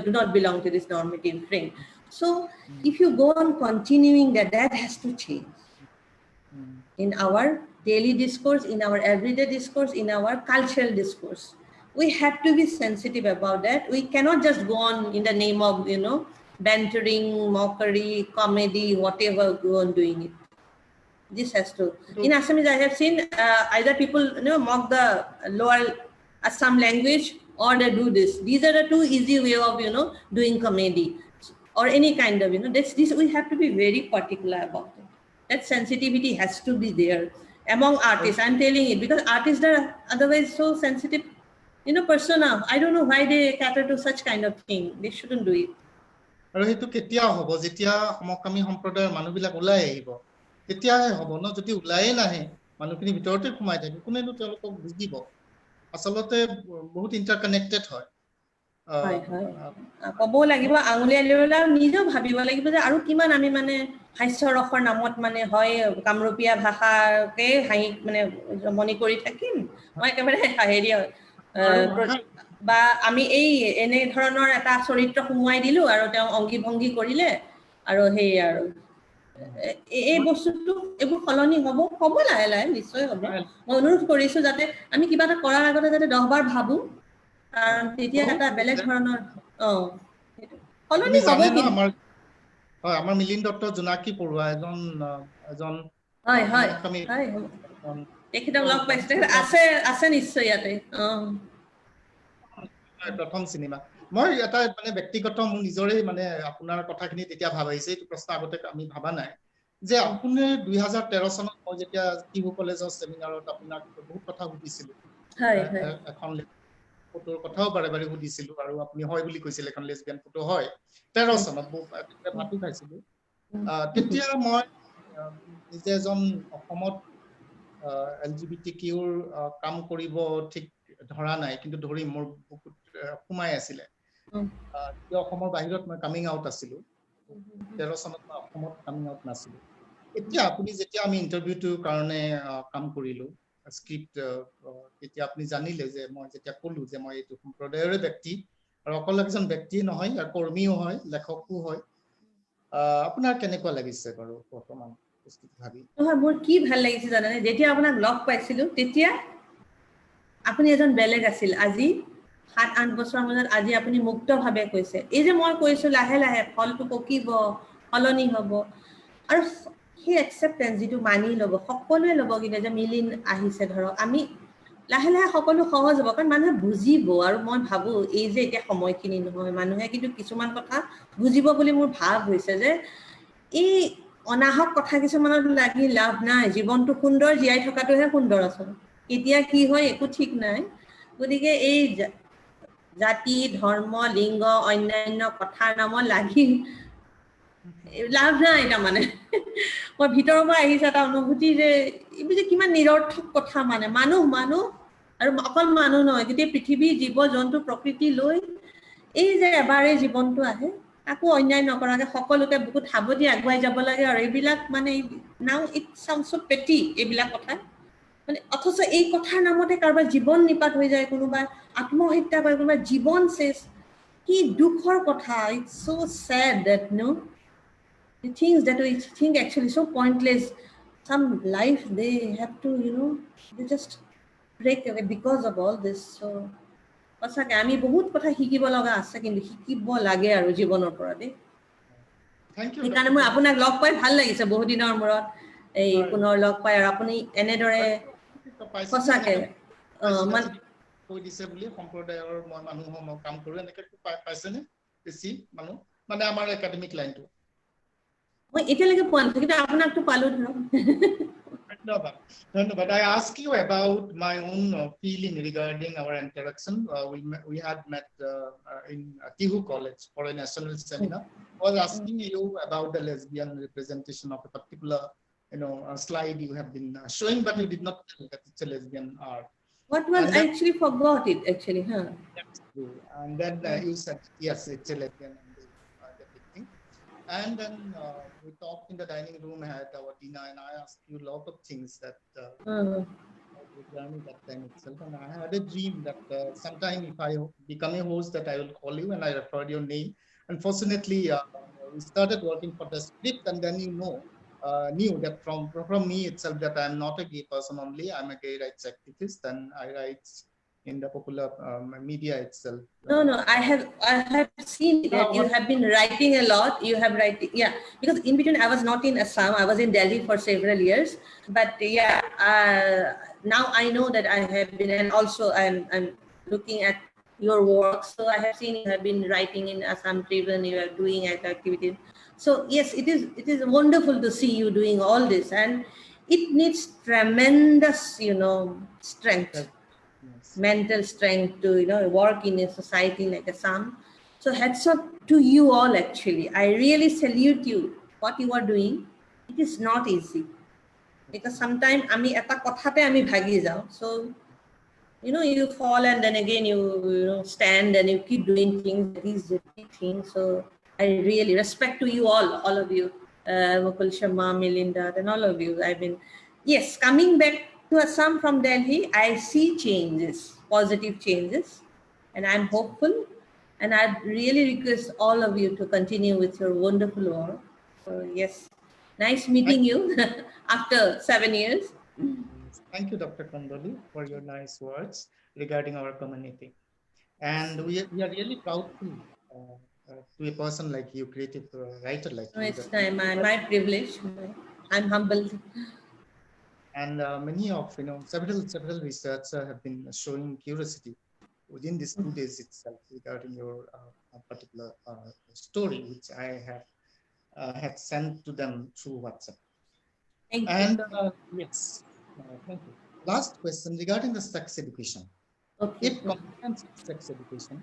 do not belong to this normative frame. So if you go on continuing that has to change in our daily discourse, in our everyday discourse, in our cultural discourse. We have to be sensitive about that. We cannot just go on in the name of bantering, mockery, comedy, whatever, go on doing it. This has to. In Assamese, I have seen either people mock the lower Assam language, or they do this. These are the two easy way of doing comedy or any kind of this. We have to be very particular about it. That sensitivity has to be there among artists. I'm telling it because artists are otherwise so sensitive, persona. I don't know why they cater to such kind of thing. They shouldn't do it. আৰু হেতু কেতিয়া হ'ব যেতিয়া সমকামী সম্প্ৰদায়ৰ মানুহবিলাক ওলাই আহিব তেতিয়াহে হ'ব ন যদি ওলাই নাহে মানুহখিনি ভিতৰতে সোমাই থাকে কোনেনো তেওঁলোকক বুজিব আসলতে বহুত ইন্টাৰকানেক্টেড হয় হয় হয় ক'ব লাগিব আঙুলিয়াই লৈ নিজেও ভাবিব লাগিব যে আৰু কিমান আমি মানে হাস্যৰসৰ নামত মানে হয় কামৰূপীয়া ভাষাকে জমনি কৰি থাকিম মই একেবাৰে হেৰি বা আমি এই এনে ধৰণৰ এটা চৰিত্ৰ সোমোৱাই দিলো আৰু তেওঁ অংগী ভংগী কৰিলে আৰু সেই আৰু এই বস্তুটো এইবোৰ সলনি হ'ব লাহে লাহে নিশ্চয় হ'ব মই অনুৰোধ কৰিছো যাতে আমি কিবা এটা কৰাৰ আগতে যাতে 10 বাৰ ভাবো কাৰণ তেতিয়া এটা বেলেগ ধৰণৰ সলনি হ'ব কিন্তু হয় আমাৰ মিলিন্দ দত্ত জোনাকী পৰুৱা এজন হয় হয় হয় তেখেতক লগ পাইছে আছে নিশ্চয় ইয়াতে প্ৰথম চিনেমা মই এটা মানে ব্যক্তিগত মোৰ নিজৰে মানে আপোনাৰ কথাখিনি তেতিয়া ভাবাইছে এইটো প্ৰশ্ন আগতে আমি ভাবা নাই যে আপুনি 2013 চনত মই যেতিয়া টিভু কলেজৰ সেমিনাৰত আপোনাক বহুত কথা সুধিছিলো হয় এখন ফটোৰ কথাও বাৰে বাৰে সুধিছিলো আৰু আপুনি হয় বুলি কৈছিল এখন লেছবিয়ান ফটো হয় 13 চনত ভাতো খাইছিলো তেতিয়া মই নিজে এজন অসমত LGBTQৰ কাম কৰিব ঠিক ধৰা নাই কিন্তু ধৰি মোৰ বহুত সোমাই আছিল অসমৰ বাহিৰত মই কামিং আউট আছিলো 13 চনত মই অসমত কামিং আউট নাছিলো এতিয়া আপুনি যেতিয়া আমি ইন্টাৰভিউটোৰ কাৰণে কাম কৰিলো স্ক্ৰিপ্ট তেতিয়া আপুনি জানিলে যে মই যেতিয়া ক'লো যে মই এইটো সম্প্ৰদায়ৰে ব্যক্তি আৰু অকল একজন ব্যক্তি নহয় আৰু কৰ্মীও হয় লেখকো হয় আপোনাৰ কেনেকুৱা লাগিছে বাৰু বৰ্তমান ভাবি নহয় মোৰ কি ভাল লাগিছে জানানে যেতিয়া আপোনাক লগ পাইছিলো তেতিয়া আপুনি এজন বেলেগ আছিল আজি 7-8 বছৰৰ মাজত আজি আপুনি মুক্তভাৱে কৈছে এই যে মই কৈছো লাহে লাহে ফলটো পকিব সলনি হ'ব আৰু সেই একচেপ্টেন্স যিটো মানি ল'ব সকলোৱে ল'ব কিন্তু যে মিলিন আহিছে ধৰক আমি লাহে লাহে সকলো সহজ হ'ব কাৰণ মানুহে বুজিব আৰু মই ভাবো এই যে এতিয়া সময়খিনি নহয় মানুহে কিন্তু কিছুমান কথা বুজিব বুলি মোৰ ভাৱ হৈছে যে এই অনাহক কথা কিছুমানত লাগি লাভ নাই জীৱনটো সুন্দৰ জীয়াই থকাটোহে সুন্দৰ আছে এতিয়া কি হয় একো ঠিক নাই গতিকে এই জাতি ধৰ্ম লিংগ অন্যান্য কথাৰ নামত লাগি লাভ নাই এটা মানে মই ভিতৰৰ পৰা আহিছে এটা অনুভূতি যে এইবোৰ যে কিমান নিৰৰ্থক কথা মানে মানুহ আৰু অকল মানুহ নহয় গোটেই পৃথিৱী জীৱ জন্তু প্ৰকৃতি লৈ এই যে এবাৰে জীৱনটো আহে আকৌ অন্যায় নকৰাকে সকলোকে বহুত সাৱধি আগুৱাই যাব লাগে আৰু এইবিলাক মানে নাও ইট সাউন্ডস সো পেটি এইবিলাক কথা মানে অথচ এই কথাৰ নামতে কাৰোবাৰ জীৱন নিপাত হৈ যায় কোনোবা আত্মহত্যা কৰে কোনোবা জীৱন শেষ কি দুখৰ কথা it's so sad that the things that we think actually so pointless some life they have to they just break away because of all this so সঁচাকে আমি বহুত কথা শিকিব লগা আছে কিন্তু শিকিব লাগে আৰু জীৱনৰ পৰা দেই Thank you. সেইকাৰণে মই আপোনাক লগ পাই ভাল লাগিছে বহু দিনৰ মূৰত এই পুনৰ লগ পাই আৰু আপুনি এনেদৰে সঁচাকে কৈ দিছে বুলি সম্প্ৰদায়ৰ মই মানুহৰ মই কাম কৰো এনেকৈ পাইছেনে বেছি মানুহ মানে আমাৰ একাডেমিক লাইনটো মই এতিয়ালৈকে পোৱা নাই কিন্তু আপোনাকতো পালো ধৰক ধন্যবাদ I ask you about my own feeling regarding our interaction we had met in Tihu College for a national seminar I was asking you about the lesbian representation of a particular slide you have been showing but you did not tell that it's a lesbian art. What was I actually forgot it actually, huh? That's true. And then you said yes, it's a lesbian depicting. And then we talked in the dining room, had our dinner, and I asked you a lot of things that that time itself. And I had a dream that sometime if I become a host, that I will call you and I referred your name. Unfortunately, we started working for the script, and then knew that from me itself that I'm not a gay person only. I'm a gay rights activist, and I write in the popular media itself. No, I have seen that you have been writing a lot. You have writing, yeah. Because in between, I was not in Assam. I was in Delhi for several years. But yeah, now I know that I have been, and also I'm looking at your work. So I have seen you have been writing in Assam Tribune. You are doing activities. So yes, it is wonderful to see you doing all this, and it needs tremendous, strength, mental strength to work in a society like Assam. So hats off to you all. Actually, I really salute you. What you are doing, it is not easy because sometimes ami eta kothate ami bhagi jao. So you fall and then again you stand and you keep doing things. These things. So I really respect to you all of you, Mukul Sharma, Melinda, and all of you. I've been, yes, coming back to Assam from Delhi, I see changes, positive changes, and I'm hopeful. And I really request all of you to continue with your wonderful work. So yes, nice meeting you after 7 years. Thank you, Dr. Kondoli, for your nice words regarding our community. And we are really proud to a person like you, creative writer like you. It's my privilege. I'm humbled. And many of several researchers have been showing curiosity within these 2 days itself regarding your particular story, which I have had sent to them through WhatsApp. Thank you. And yes, thank you. Last question regarding the sex education. Okay. If comprehensive sex education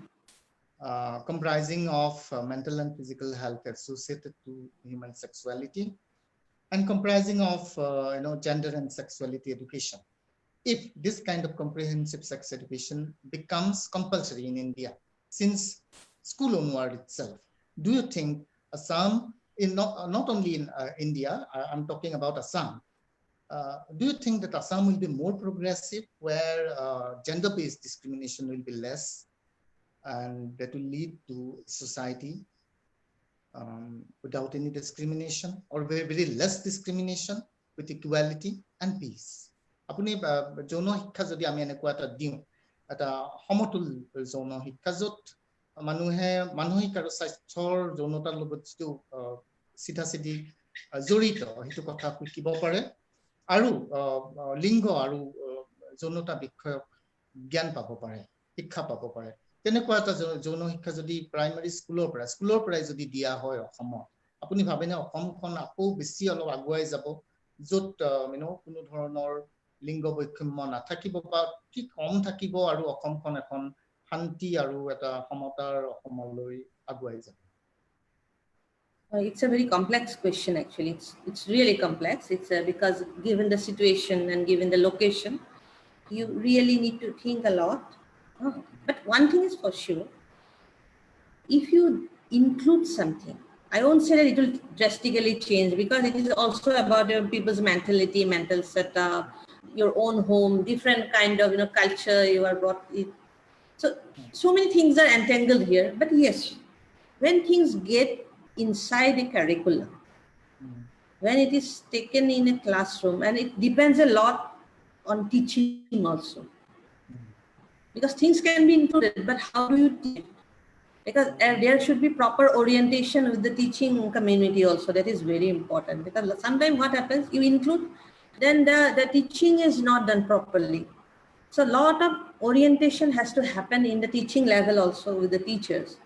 comprising of mental and physical health associated to human sexuality and comprising of gender and sexuality education, if this kind of comprehensive sex education becomes compulsory in India since school onward itself, do you think Assam, not only in India, I'm talking about Assam, do you think that Assam will be more progressive where gender-based discrimination will be less and that will lead to society without any discrimination or very, very less discrimination with equality and peace? Apuni যৌন শিক্ষা যদি আমি এনেকুৱা এটা দিওঁ এটা সমতুল যৌন শিক্ষা য'ত মানুহে মানসিক আৰু স্বাস্থ্যৰ যৌনতাৰ লগত যিটো চিধাচিধি জড়িত সেইটো কথা শিকিব পাৰে আৰু লিংগ আৰু যৌনতা বিষয়ক জ্ঞান পাব পাৰে শিক্ষা পাব পাৰে তেনেকুৱা এটা যৌন শিক্ষা যদি প্ৰাইমাৰী স্কুলৰ পৰাই যদি দিয়া হয় অসমত আপুনি ভাবেনে অসমখন আকৌ বেছি অলপ আগুৱাই যাব য'ত কোনো ধৰণৰ লিংগ বৈষম্য নাথাকিব বা কি কম থাকিব আৰু অসমখন এখন শান্তি আৰু এটা সমতাৰ অসমলৈ আগুৱাই যাব? It's a very complex question actually. It's really complex. It's because given the situation and given the location, you really need to think a lot. But one thing is for sure, if you include something, I won't say that it will drastically change because it is also about people's mentality, mental setup, your own home, different kind of culture you are brought in. So many things are entangled here. But yes, when things get inside a curriculum, when it is taken in a classroom, and it depends a lot on teaching also. Because things can be included, but how do you teach? because there should be proper orientation with the teaching community also. That is very important, because sometimes what happens, you include, then the teaching is not done properly. So a lot of orientation has to happen in the teaching level also with the teachers.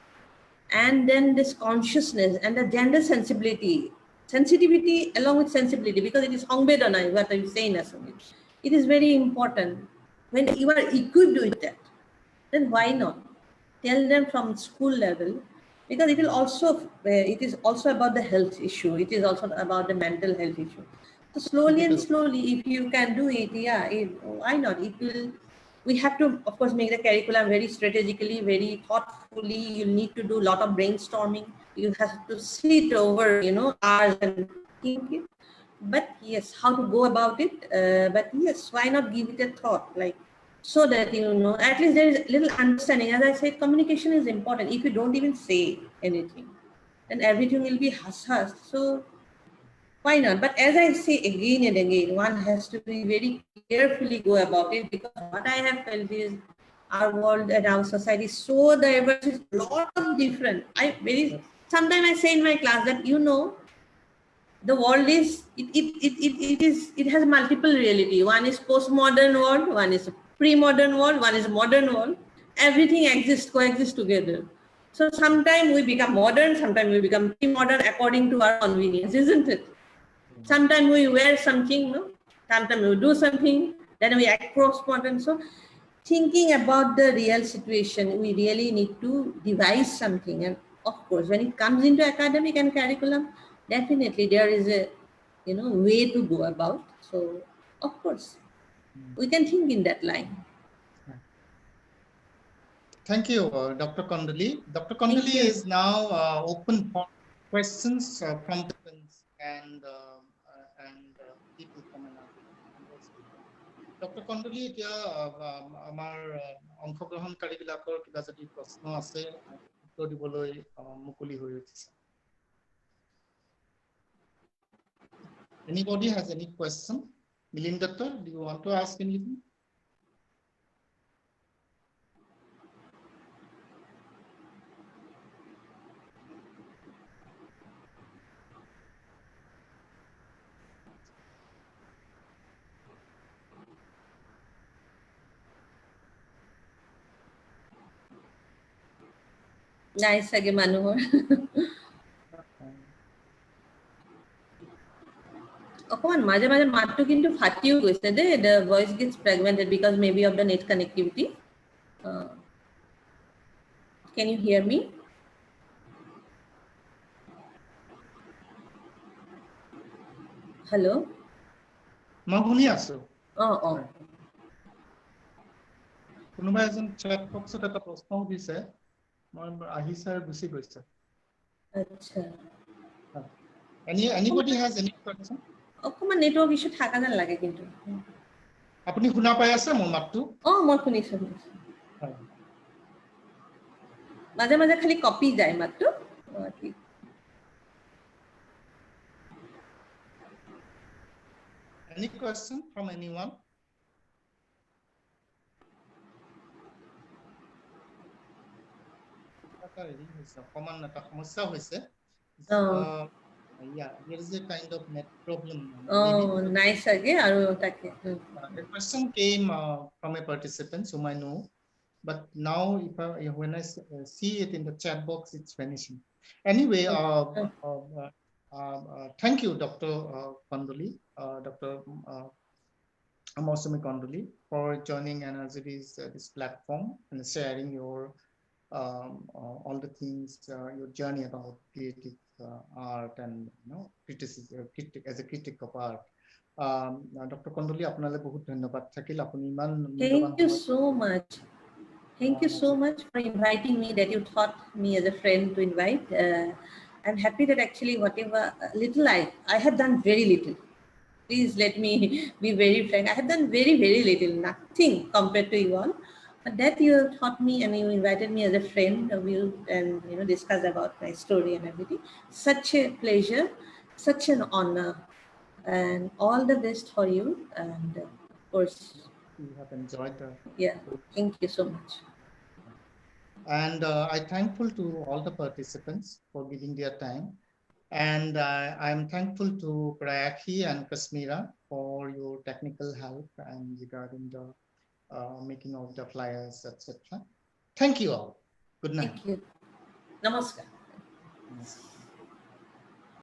And then this consciousness and the gender sensitivity along with sensibility, because it is Hongbedana, what I'm saying, it is very important. When you are equipped with that, then why not tell them from school level, because it will also it is also about the health issue, it is also about the mental health issue. So slowly and slowly, if you can do it, yeah, why not? It will. We have to, of course, make the curriculum very strategically, very thoughtfully. You need to do a lot of brainstorming. You have to sit over, hours and think it. But yes, how to go about it? But yes, why not give it a thought, like, so that at least there is a little understanding. As I said, communication is important. If you don't even say anything, then everything will be hush. So why not? But as I say again and again, one has to be very carefully go about it, because what I have felt is our world and our society is so diverse, it's a lot of different. Sometimes I say in my class that the world is it has multiple reality. One is postmodern world, one is pre-modern world, one is modern world. Everything coexists together. So sometimes we become modern, sometimes we become pre-modern according to our convenience, isn't it? Sometimes we wear something, sometimes we do something, then we act postmodern. So thinking about the real situation, we really need to devise something. And of course, when it comes into academic and curriculum, definitely there is a way to go about. So of course, we can think in that line. Thank you, Dr. Kondali. Dr. Kondali is now open for questions from participants and people from another. Dr. Kondali, এতিয়া আমাৰ অংশগ্ৰহণকাৰীবিলাকৰ কিবা যদি প্ৰশ্ন আছে উত্তৰ দিবলৈ মুকলি হৈ উঠিছে। Anybody has any question? Milind Doctor, do you want to ask anything? Nice again, Manohar. অকমান মাজে মাজে মাতটো কিন্তু ফাটিও গৈছে দেই, the voice gets fragmented because maybe of the net connectivity. Can you hear me? Hello? মই শুনি আছো। Oh. কোনোবা এজন chat boxত এটা প্ৰশ্ন দিছে, মই আহিছে আৰু গুছি গৈছে। আচ্ছা। Anybody has any question? অকমান নেটৱৰ্ক ইছ্যু থাকা যেন লাগে কিন্তু। আপুনি শুনা পাই আছে মোৰ মাতটো? মই শুনিছো। মাজে মাজে খালি কপি যায় মাতটো। Any question from anyone? Common সমস্যা হৈছে। Yeah, there is a kind of net problem. Nice again. The question came from a participant whom I know, but now when I see it in the chat box, it's vanishing. Anyway, thank you, Dr. Kondali, Dr. Mausumi Kondali, for joining NRGB's this platform and sharing your all the things, your journey about creative art and criticism, as a critic of art. Dr. Kondali, আপোনালৈ বহুত ধন্যবাদ থাকিল। আপুনি ইমান Thank you so much. Thank you so much for inviting me, that you thought me as a friend to invite. I'm happy that actually whatever little I have done very little. Please let me be very frank. I have done very, very little, nothing compared to you all. But that you taught me and you invited me as a friend of you and discuss about my story and everything. Such a pleasure, such an honor, and all the best for you. And of course, you have enjoyed the yeah. Thank you so much. And I'm thankful to all the participants for giving their time. And I'm thankful to Prayakhi and Kasmira for your technical help and regarding the making of the flyers, etc. Thank you all. Good night. Thank you. Namaskar. Namaskar.